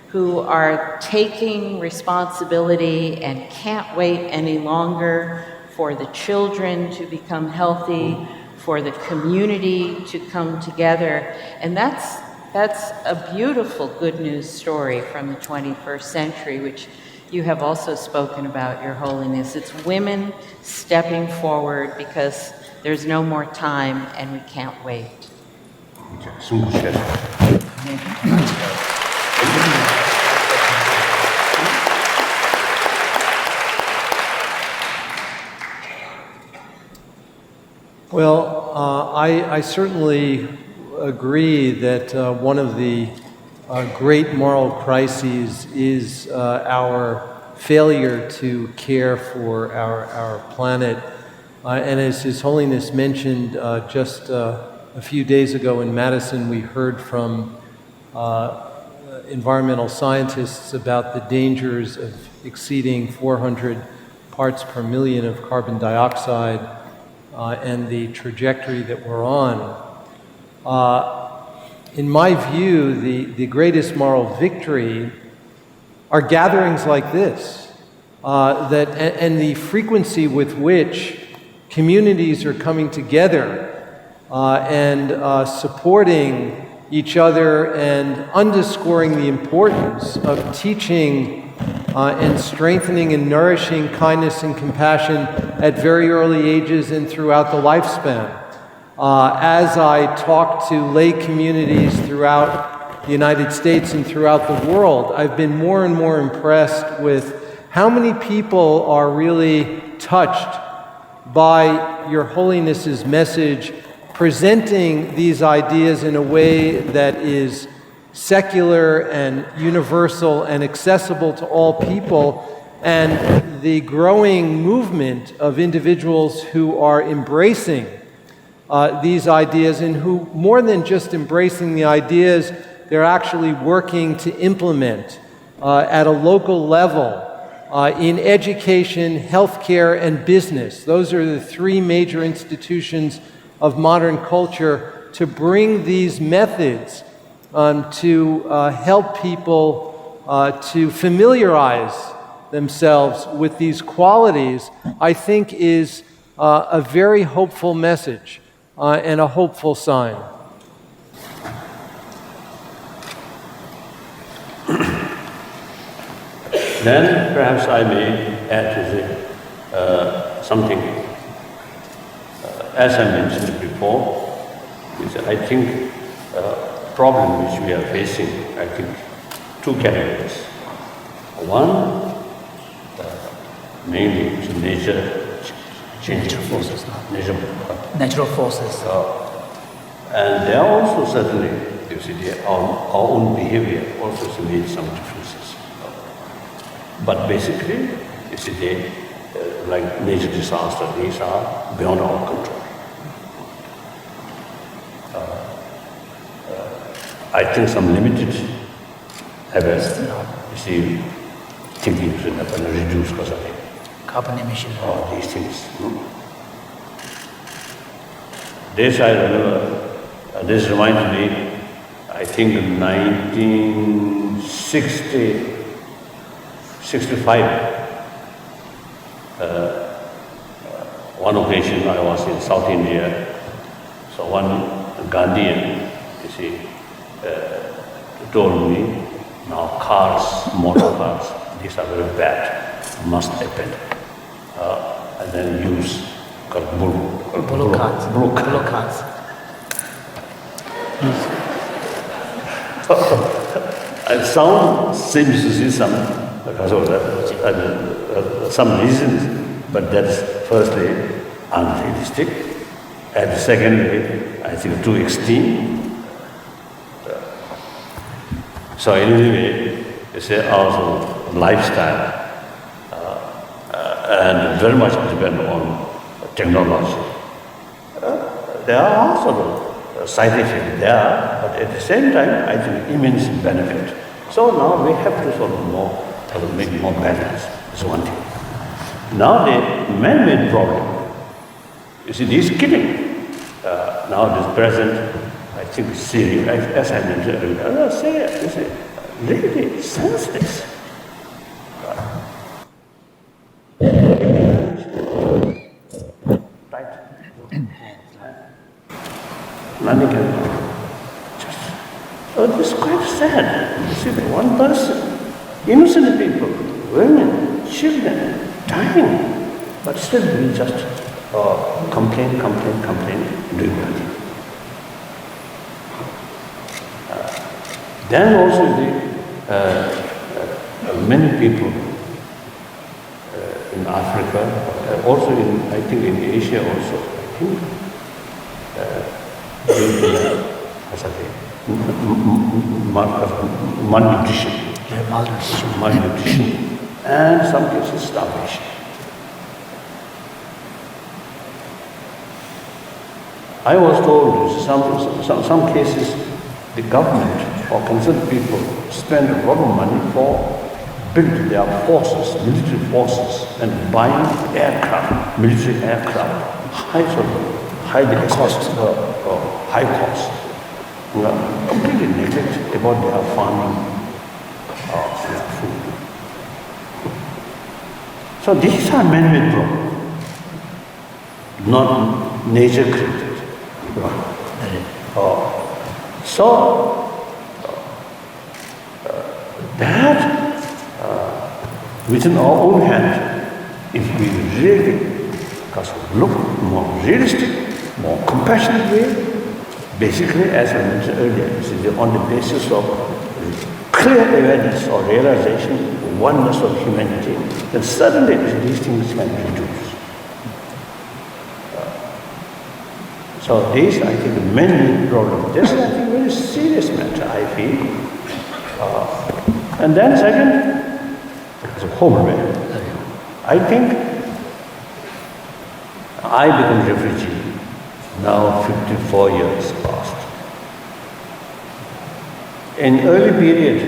who are taking responsibility and can't wait any longer for the children to become healthy, for the community to come together. And that's a beautiful good news story from the 21st century, which you have also spoken about, Your Holiness. It's women stepping forward because there's no more time and we can't wait. Well, I certainly agree that one of the great moral crises is our failure to care for our planet. And as His Holiness mentioned just a few days ago in Madison, we heard from environmental scientists about the dangers of exceeding 400 parts per million of carbon dioxide and the trajectory that we're on. In my view, the greatest moral victory are gatherings like this, and the frequency with which communities are coming together and supporting each other and underscoring the importance of teaching and strengthening and nourishing kindness and compassion at very early ages and throughout the lifespan. As I talk to lay communities throughout the United States and throughout the world, I've been more and more impressed with how many people are really touched by Your Holiness's message, presenting these ideas in a way that is secular and universal and accessible to all people, and the growing movement of individuals who are embracing these ideas, and who, more than just embracing the ideas, they're actually working to implement at a local level in education, healthcare, and business. Those are the three major institutions of modern culture to bring these methods to help people to familiarize themselves with these qualities, I think is a very hopeful message and a hopeful sign. Then perhaps I may add something. As I mentioned before, I think problem which we are facing, I think, two categories. One, mainly is nature changing forces. Natural forces. And there are also certainly, you see, our own behavior also has made some differences. But basically, you see, like nature disaster, these are beyond our control. I think some limited habits, you see, thinking to reduce Carbon emission. all these things. This I remember, this reminds me, I think in 1965, one occasion I was in South India, so one Gandhian, you see, told me, now cars, motor cars, these are very bad, must happen. And then use Bullock carts. And sound seems to see some, because of that, some reasons, but that's firstly unrealistic, and secondly, I think too extreme. So anyway, it's also lifestyle, and very much depend on technology. There are also side effects there, but at the same time, I think immense benefit. So now we have to sort of make more balance. That's one thing. Now the man-made problem, you see, this killing. Now this present, I think, Syria, as I mentioned earlier, is really senseless. Nothing can go wrong. It's quite sad. You see, one person, innocent people, women, children, dying, but still we just complain, doing nothing. Then also many people in Africa, also I think in Asia also, due to malnutrition. Malnutrition, and some cases starvation. I was told some cases the government or concerned people spend a lot of money for building their forces, military forces, and buying aircraft, military aircraft, high cost. Completely neglect about their farming or their food. So these are man-made problems, not nature created. That within our own hand, if we really look more realistic, more compassionate way, basically, as I mentioned earlier, on the basis of clear awareness or realization, oneness of humanity, then suddenly these things can be reduced. So this, I think, many problems. This is, I think, a very serious matter, I feel. And then second, as a homeland. I think I became refugee now 54 years past. In early period,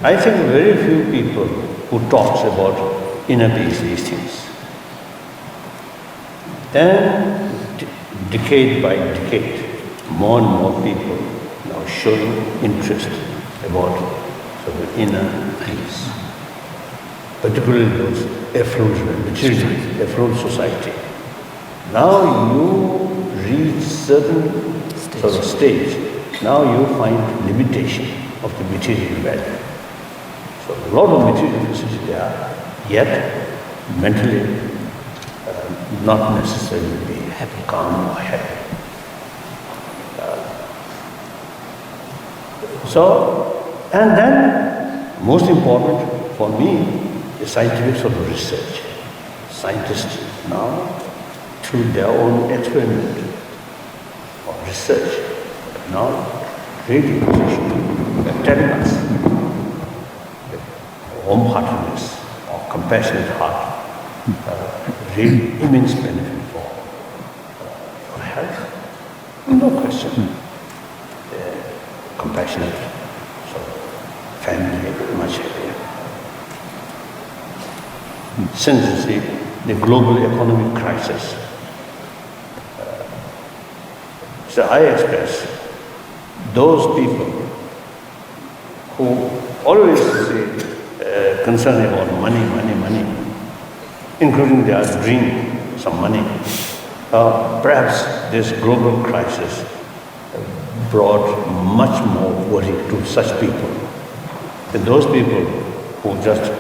I think very few people who talks about inner peace, these things. Then, decade by decade, more and more people now showing interest about the inner peace, particularly those affluent society. Now you reach certain sort of stage. Now you find limitation of the material value. So a lot of material facilities there, yet mentally not necessarily be happy, calm or happy. And then most important for me is scientific sort of research. Scientists now, through their own experiment or research, now really telling us that warm-heartedness or compassionate heart really immense benefit for your health. No question. Compassionate, so family much happier. Since the global economic crisis, so I express those people who always say concerned about money, including their dream some money. Perhaps this global crisis brought much more worry to such people than those people who just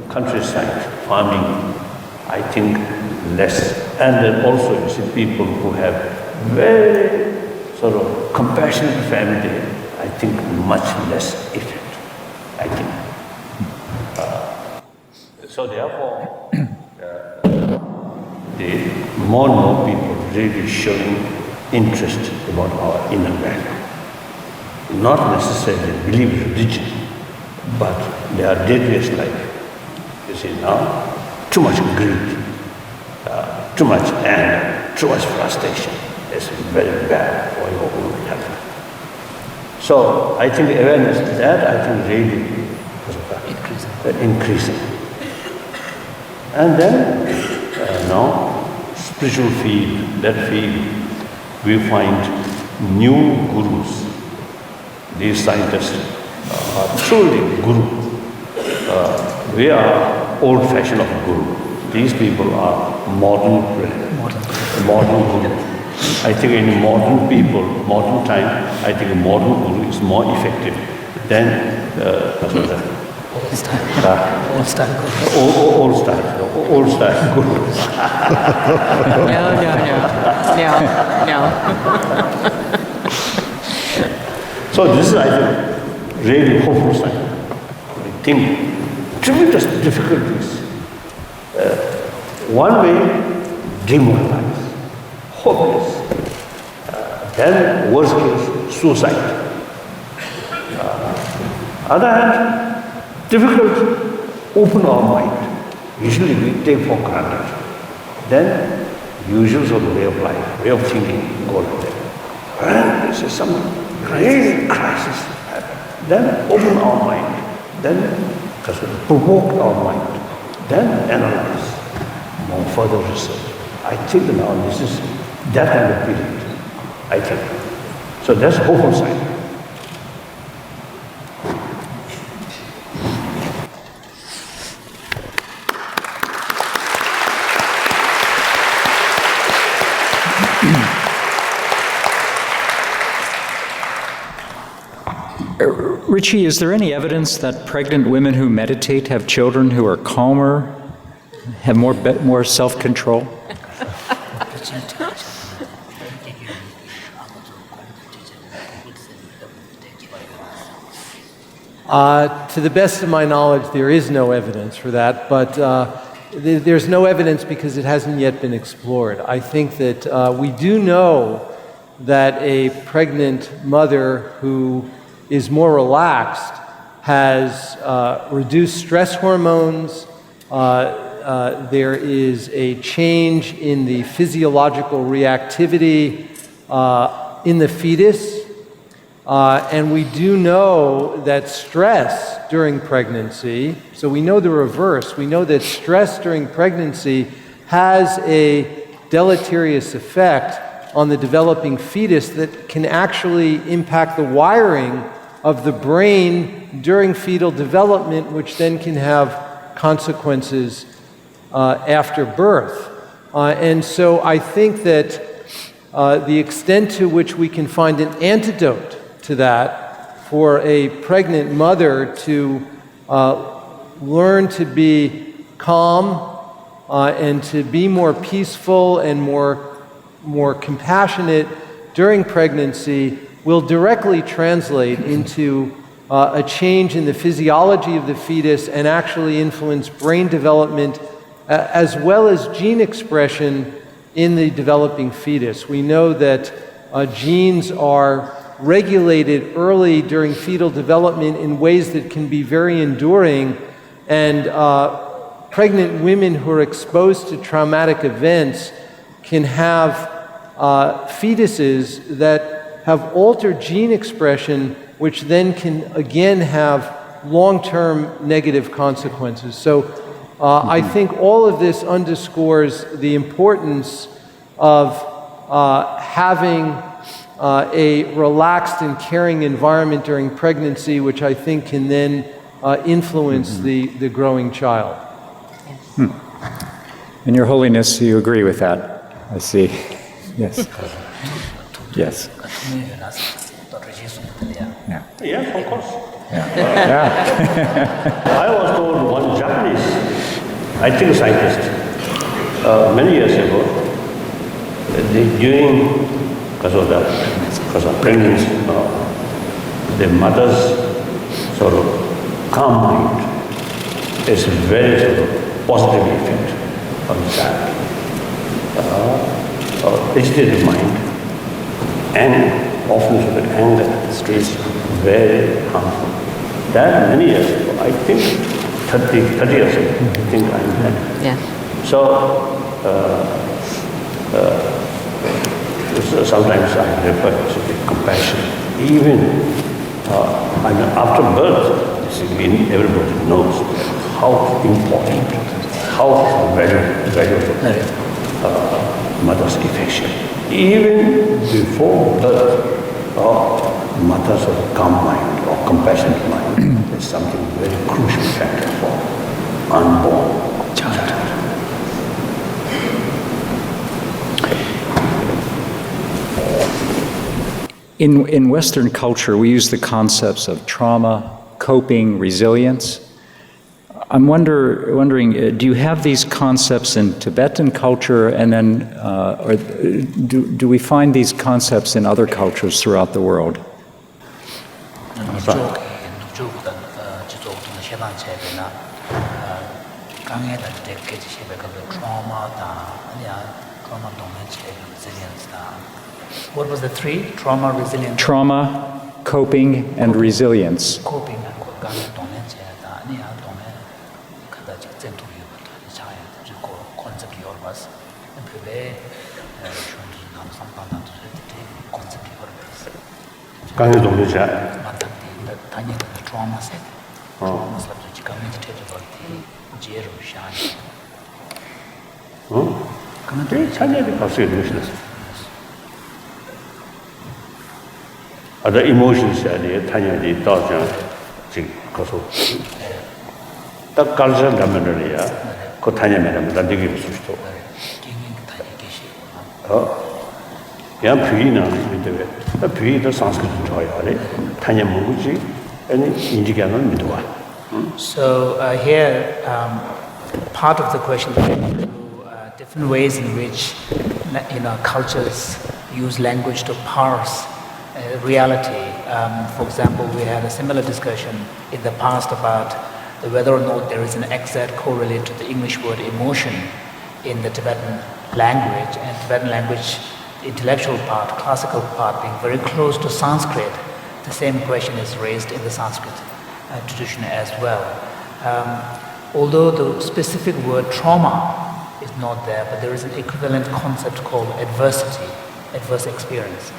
countryside farming, I think less. And then also you see people who have very sort of compassionate family, I think much less effect, I think. So therefore, the more and more people really showing interest about our inner value. Not necessarily believe in religion, but their daily life. You see now, too much greed, too much anger, too much frustration is very bad for your own health. So I think awareness of that, I think really increasing. And then now, spiritual field, that field, we find new gurus. These scientists are truly guru. We are old-fashioned of guru. These people are modern guru. I think in modern people, modern time, I think modern guru is more effective than old style guru. No. So this is, I think, really hopeful sign. I think tremendous difficulties. One way, demoralized, hopeless. Then, worst case, suicide. Other hand, difficult, open our mind. Usually we take for granted. Then, usual sort of way of life, way of thinking, go like that. And this is some great crisis. Then open our mind. Then provoke our mind. Then analyze. More further research. I think now this is that kind of period. I think. So that's hopeful sign. Richie, is there any evidence that pregnant women who meditate have children who are calmer, have more self-control? To the best of my knowledge, there is no evidence for that, but there's no evidence because it hasn't yet been explored. I think that we do know that a pregnant mother who is more relaxed has reduced stress hormones. There is a change in the physiological reactivity in the fetus. And we do know that stress during pregnancy, so we know the reverse, we know that stress during pregnancy has a deleterious effect on the developing fetus that can actually impact the wiring of the brain during fetal development, which then can have consequences after birth. And so I think that the extent to which we can find an antidote to that for a pregnant mother to learn to be calm and to be more peaceful and more compassionate during pregnancy will directly translate into a change in the physiology of the fetus and actually influence brain development as well as gene expression in the developing fetus. We know that genes are regulated early during fetal development in ways that can be very enduring, and pregnant women who are exposed to traumatic events can have fetuses that have altered gene expression, which then can again have long-term negative consequences. So I think all of this underscores the importance of having a relaxed and caring environment during pregnancy, which I think can then influence the growing child. And Your Holiness, you agree with that? I see. Yes. Yes. Yeah. Yeah, of course. Yeah. I was told one Japanese, I think scientist, many years ago, because of pregnancy, the mother's sort of calm mind is a very sort of positive effect on the child. Agitated mind and often sort of anger is very harmful. That many years ago, I think 30 years ago, I think I had. Yeah. So sometimes I refer to the compassion. Even after birth, everybody knows how important, how valuable mother's affection. Even before birth, mother's calm mind or compassionate mind is something very crucial factor for unborn child. In Western culture, we use the concepts of trauma, coping, resilience. I'm wondering, do you have these concepts in Tibetan culture, and then, or do we find these concepts in other cultures throughout the world? What was the three? Trauma, resilience, Trauma, coping, and resilience. coping. 강의 동료자. Trauma set. Trauma subject. 네, 찬양이 박수에 넣으시면서. Other emotions 아니에요. 탄양이 떠서 지금 가서 딱 갈서 라면을이야. 그 탄양이라면 난 되게 무슨 또. 그냥 부인은 믿어요. 부인도 상스크트 좋아요. 탄양 먹지. 아니 인지견은 믿어와. So here, part of the question is different ways in which cultures use language to parse reality. For example, we had a similar discussion in the past about whether or not there is an exact correlate to the English word emotion in the Tibetan language, and Tibetan language, the intellectual part, classical part, being very close to Sanskrit. The same question is raised in the Sanskrit tradition as well. Although the specific word trauma is not there, but there is an equivalent concept called adversity, adverse experience.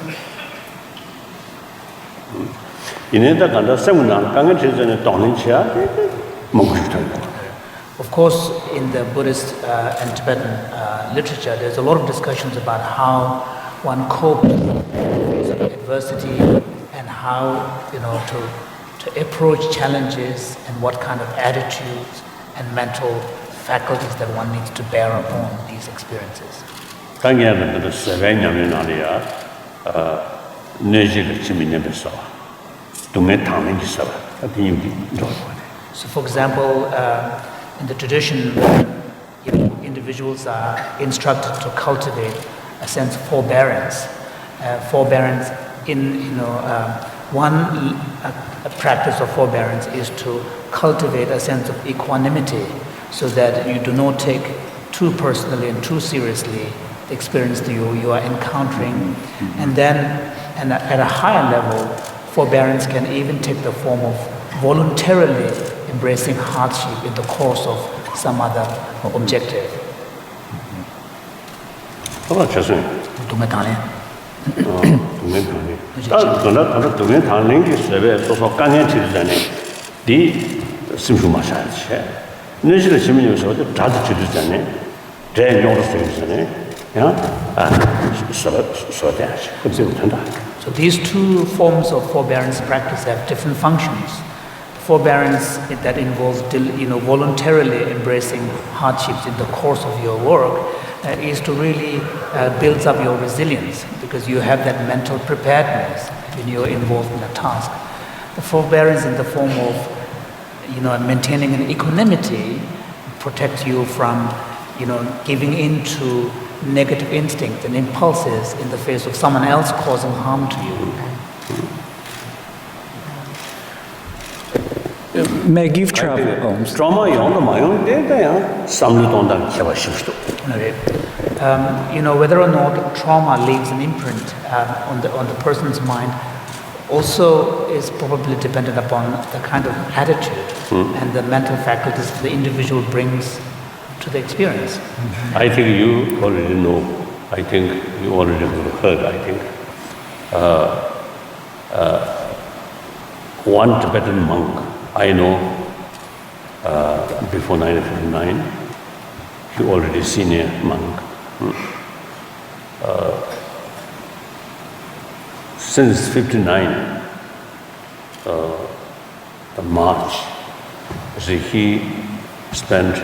Of course, in the Buddhist and Tibetan literature, there's a lot of discussions about how one copes with adversity and how to approach challenges and what kind of attitudes and mental faculties that one needs to bear upon these experiences. So, for example, in the tradition, individuals are instructed to cultivate a sense of forbearance. Forbearance a practice of forbearance is to cultivate a sense of equanimity so that you do not take too personally and too seriously the experience that you are encountering. And then at a higher level, forbearance can even take the form of voluntarily embracing hardship in the course of some other objective. So these two forms of forbearance practice have different functions. Forbearance that involves voluntarily embracing hardships in the course of your work is to really build up your resilience, because you have that mental preparedness when you're involved in a task. The forbearance in the form of maintaining an equanimity protects you from giving in to negative instincts and impulses in the face of someone else causing harm to you. Meg, you've traveled. Trauma whether or not trauma leaves an imprint on the person's mind also is probably dependent upon the kind of attitude and the mental faculties the individual brings to the experience. I think you already know. I think you already heard. I think one Tibetan monk I know before 1959, he already senior monk. Since 59, March, so he spent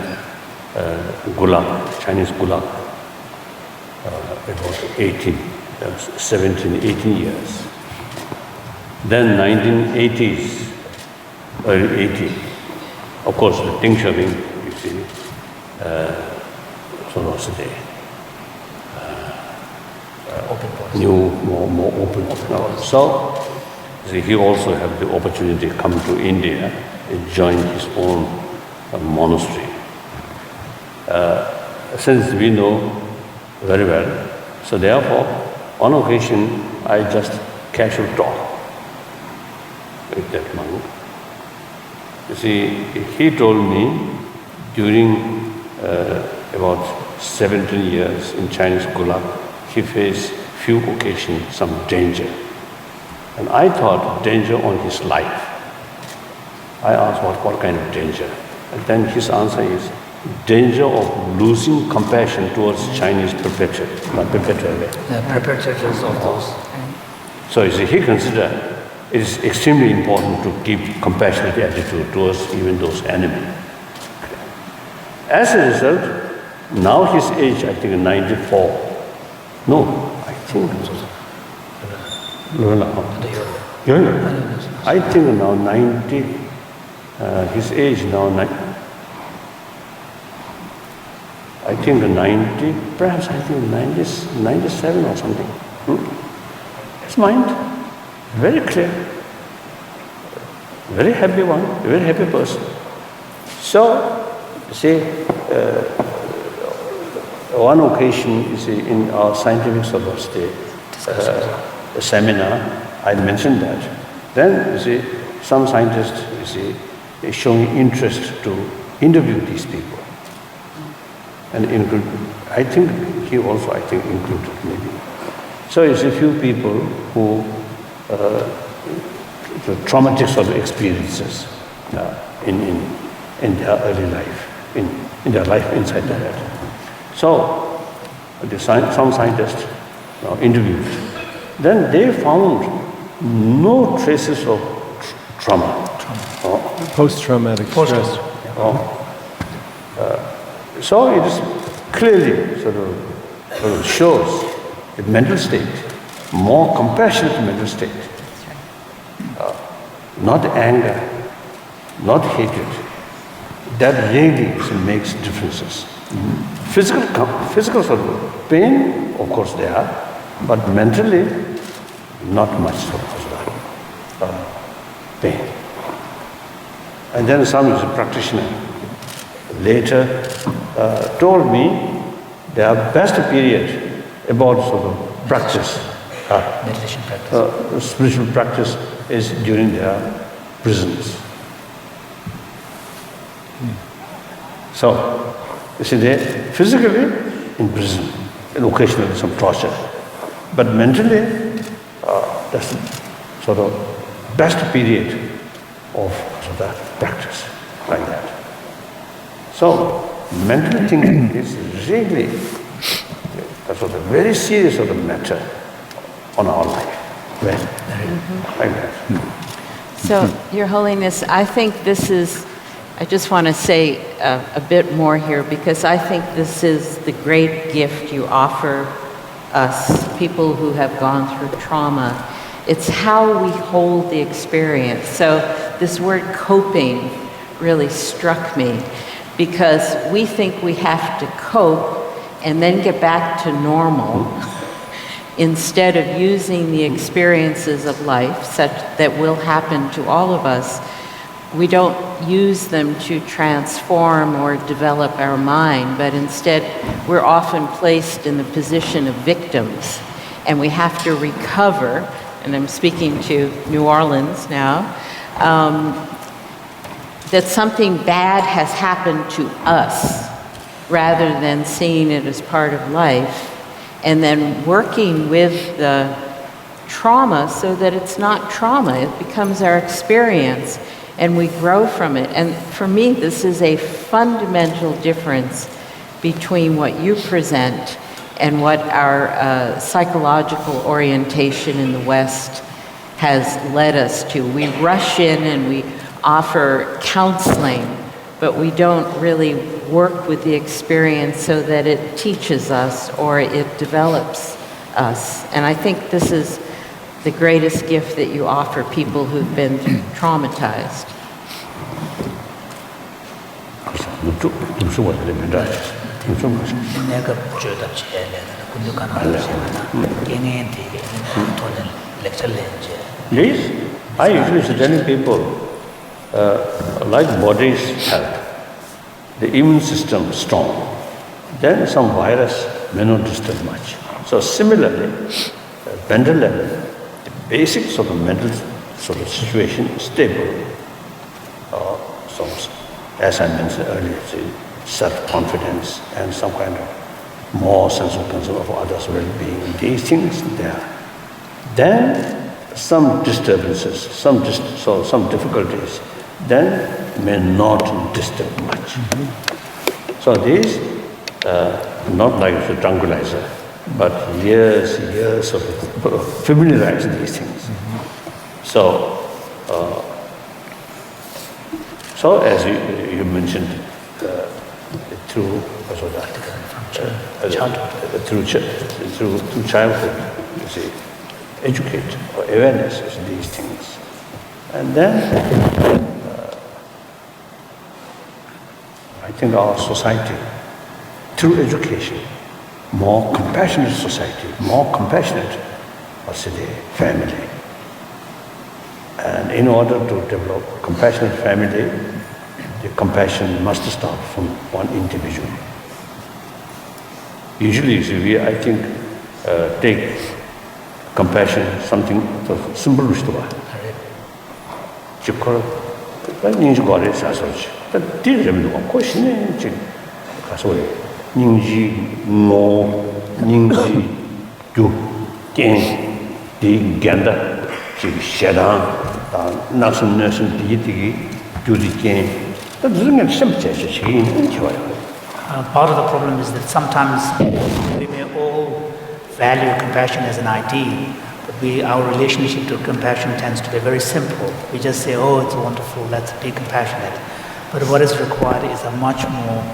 Gulag, Chinese Gulag, about 18 years. Then 1980s, early 80, of course the Deng Xiaoping, you see, so was the new, more open. So see, he also had the opportunity to come to India and join his own monastery. Since we know very well, so therefore, on occasion, I just casual talk with that monk. You see, he told me during about 17 years in Chinese Gulag, he faced few occasions some danger. And I thought danger on his life. I asked what kind of danger? And then his answer is danger of losing compassion towards Chinese perpetrators. The perpetrators of those. So you see, he considered it is extremely important to keep compassionate attitude towards even those enemies. As a result, now his age, I think 94. No, I think I think now 90, his age now, I think 90, perhaps I think 97 or something. His mind, very clear, very happy one, very happy person. So, you see, one occasion, you see, in our scientific society seminar, I mentioned that. Then, you see, some scientists, you see, is showing interest to interview these people. And include, I think he also, I think, included maybe. So you see, few people who the traumatic sort of experiences in their early life, in their life inside the head. So some scientists interviewed. Then they found no traces of trauma. Post-traumatic stress. So it is clearly sort of shows the mental state, more compassionate mental state. Not anger, not hatred. That really makes differences. Physical sort of pain, of course they are, but mentally, not much sort of pain. And then some is a practitioner later told me their best period about sort of practice, Meditation practice. spiritual practice is during their prisons. So, you see, they physically in prison, and occasionally some torture, but mentally, that's sort of best period of sort of practice, like that. So, mental thinking is really a sort of very serious sort of matter on our life. Like that. So, Your Holiness, I think this is, I just want to say a bit more here because I think this is the great gift you offer us, people who have gone through trauma. It's how we hold the experience. So this word coping really struck me because we think we have to cope and then get back to normal instead of using the experiences of life such that will happen to all of us. We don't use them to transform or develop our mind, but instead we're often placed in the position of victims and we have to recover, and I'm speaking to New Orleans now, that something bad has happened to us rather than seeing it as part of life and then working with the trauma so that it's not trauma, it becomes our experience and we grow from it. And for me, this is a fundamental difference between what you present and what our psychological orientation in the West has led us to. We rush in and we offer counseling, but we don't really work with the experience so that it teaches us or it develops us. And I think this is the greatest gift that you offer people who've been traumatized? 내가 저다 제래 군두간 알려나 개인한테 돈을 렉처를 이제 Yes, I usually suggest people, like body's health, the immune system strong, then some virus may not disturb much. So similarly, mental level, the basics of the mental sort of situation is stable. So as I mentioned earlier, self-confidence and some kind of more sense of concern of others' well-being, these things there. Then some disturbances, some difficulties, then may not disturb much. So these, not like the tranquilizer, but years of familiarize these things. So as you mentioned, through childhood, you see, educate or awareness of these things. And then I think our society, through education, more compassionate society, more compassionate, family. And in order to develop compassionate family, the compassion must start from one individual. Usually, I think, take compassion something simple to us. Chikor, ninja gore sasoch. But did them do question? Sorry, ninji no ninji do ken the ganda shadan nasun nasun digi do the ken. That doesn't get simple. Part of the problem is that sometimes we may all value compassion as an ideal, but our relationship to compassion tends to be very simple. We just say, oh, it's wonderful, let's be compassionate. But what is required is a much more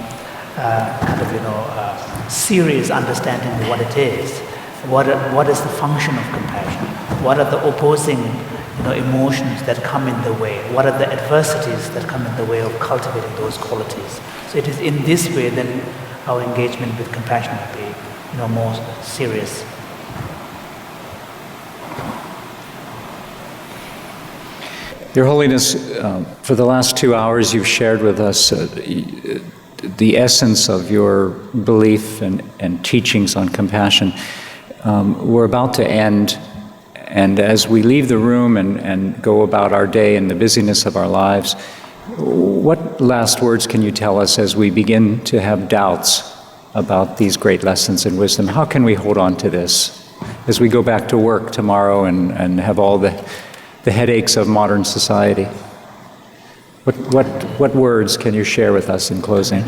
serious understanding of what it is. What is the function of compassion? What are the opposing emotions that come in the way? What are the adversities that come in the way of cultivating those qualities? So it is in this way that our engagement with compassion will be more serious. Your Holiness, for the last 2 hours you've shared with us the essence of your belief and teachings on compassion. We're about to end, and as we leave the room and go about our day in the busyness of our lives, what last words can you tell us as we begin to have doubts about these great lessons in wisdom? How can we hold on to this as we go back to work tomorrow and have all the headaches of modern society? What words can you share with us in closing?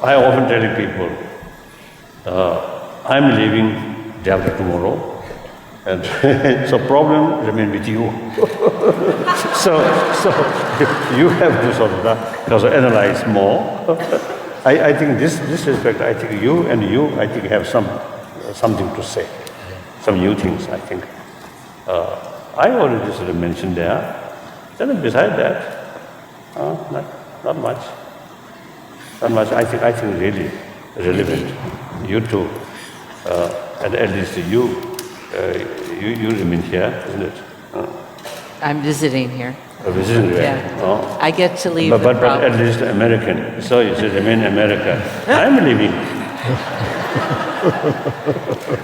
I often tell people, I'm leaving day after tomorrow, and so problem remain with you. so you have to sort of analyze more. I think this respect, I think you have something to say, some new things. I think I already sort of mentioned there. Then beside that, not much. I think really relevant. You too, and at least you remain here, isn't it? I'm visiting here. Visiting here. Yeah. Oh. I get to leave But the at least American. So you should remain American. I'm leaving.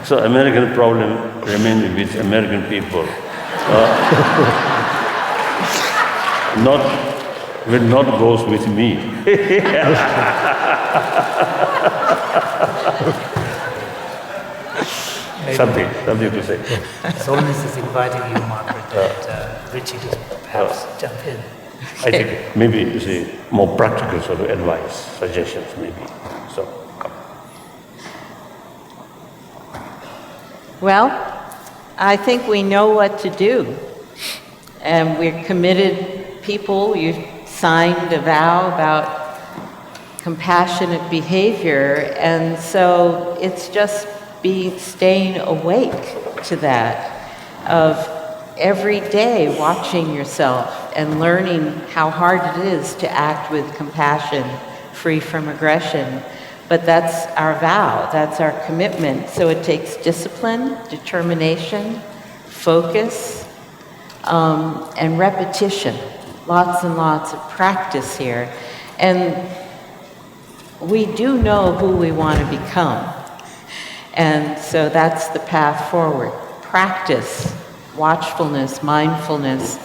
So American problem remains with American people. Will not goes with me. something to say. His Holiness is inviting you, Margaret, and Richie to perhaps jump in. I think maybe you see more practical sort of advice, suggestions maybe. So, come. Well, I think we know what to do. And we're committed people. You signed a vow about compassionate behavior. And so it's just staying awake to that, of every day watching yourself and learning how hard it is to act with compassion, free from aggression. But that's our vow, that's our commitment. So it takes discipline, determination, focus, and repetition. Lots and lots of practice here. And we do know who we want to become. And so that's the path forward. Practice, watchfulness, mindfulness,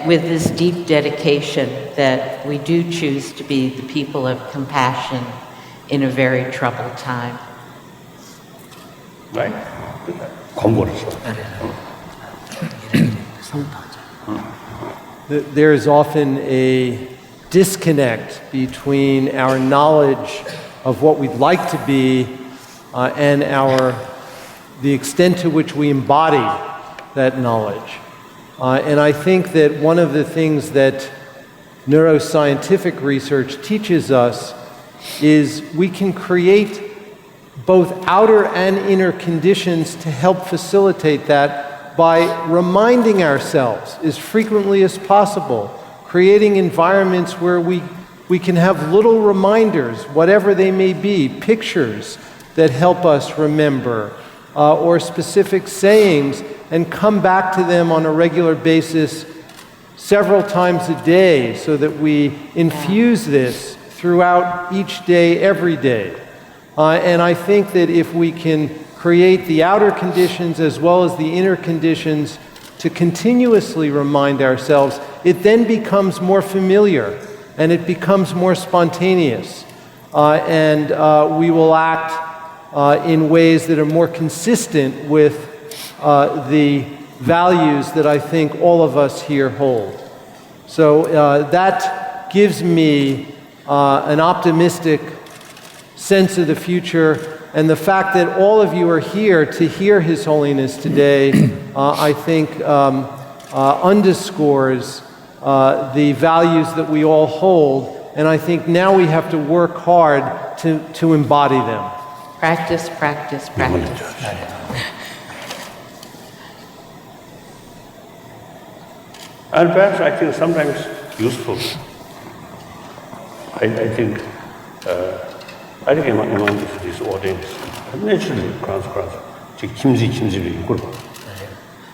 with this deep dedication that we do choose to be the people of compassion in a very troubled time. Right? 공부를 There is often a disconnect between our knowledge of what we'd like to be and the extent to which we embody that knowledge. And I think that one of the things that neuroscientific research teaches us is we can create both outer and inner conditions to help facilitate that by reminding ourselves as frequently as possible, creating environments where we can have little reminders, whatever they may be, pictures that help us remember, or specific sayings, and come back to them on a regular basis several times a day so that we infuse this throughout each day, every day. And I think that if we can create the outer conditions as well as the inner conditions to continuously remind ourselves, it then becomes more familiar and it becomes more spontaneous. And we will act in ways that are more consistent with the values that I think all of us here hold. So that gives me an optimistic sense of the future, and the fact that all of you are here to hear His Holiness today, I think underscores the values that we all hold, and I think now we have to work hard to embody them. Practice, practice, practice. And perhaps I think sometimes useful. I think among this audience, naturally,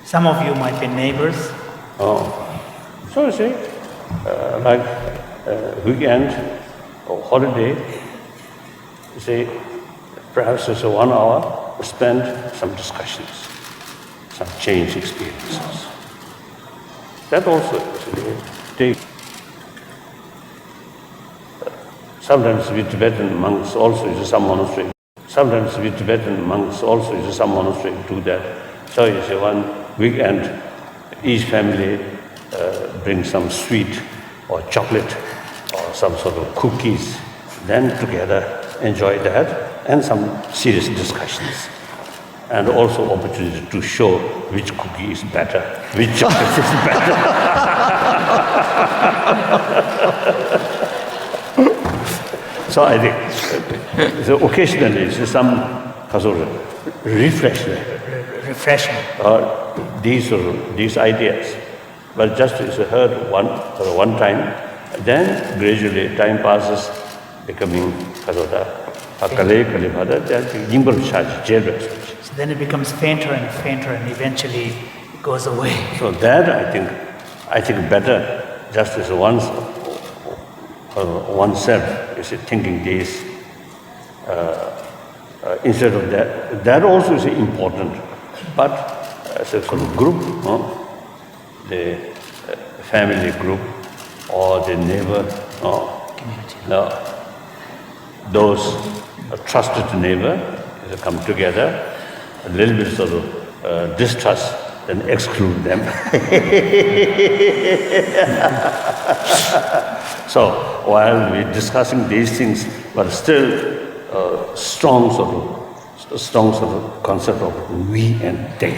Some of you might be neighbors. So you see, like weekend or holiday, you see, perhaps it's 1 hour, spend some discussions, some change experiences. That also take. Sometimes with Tibetan monks also use some monastery. Sometimes with Tibetan monks also use some monastery do that. So you say one weekend, each family brings some sweet or chocolate or some sort of cookies. Then together enjoy that and some serious discussions. And also opportunity to show which cookie is better, which chocolate is better. So I think so occasionally it's some sort of refreshment. These ideas. But just it's heard one time, then gradually time passes, becoming So then it becomes fainter and eventually it goes away. So that I think better just as oneself is thinking this instead of that. That also is important. But as a sort of group, the family group or the neighbor, those trusted neighbor come together a little bit sort of distrust, then exclude them. So while we're discussing these things, but still strong sort of concept of we and they.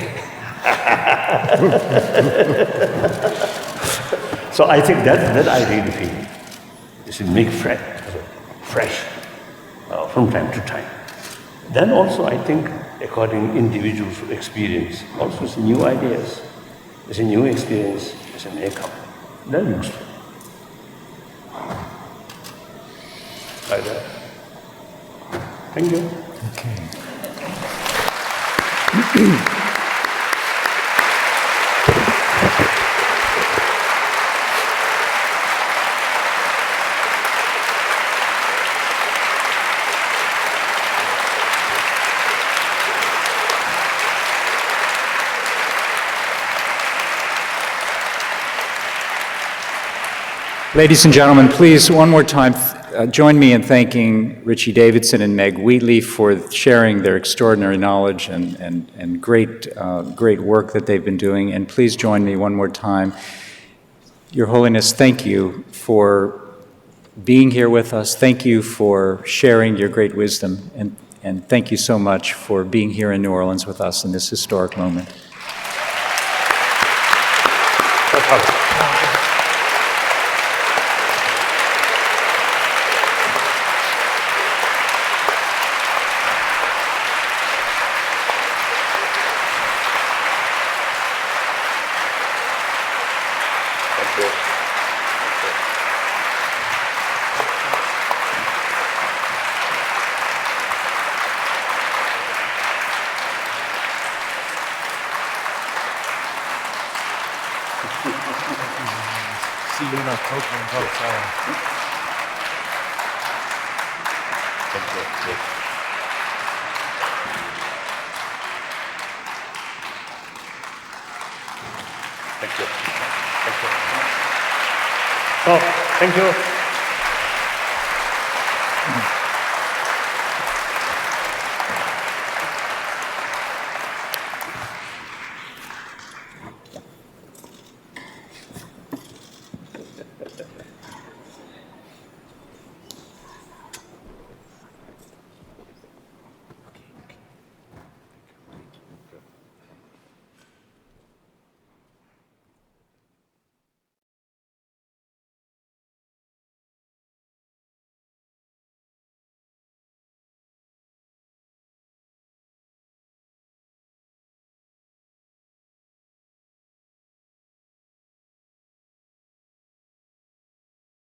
So I think that I really feel it should make fresh from time to time. Then also I think according individuals' experience, also it's new ideas, it's a new experience, it's an income. They're useful. Like that. Thank you. Ladies and gentlemen, please, one more time, join me in thanking Richie Davidson and Meg Wheatley for sharing their extraordinary knowledge and great work that they've been doing. And please join me one more time. Your Holiness, thank you for being here with us. Thank you for sharing your great wisdom. And thank you so much for being here in New Orleans with us in this historic moment. See you in October in Baltimore. Thank you. Thank you. Thank you. So, thank you.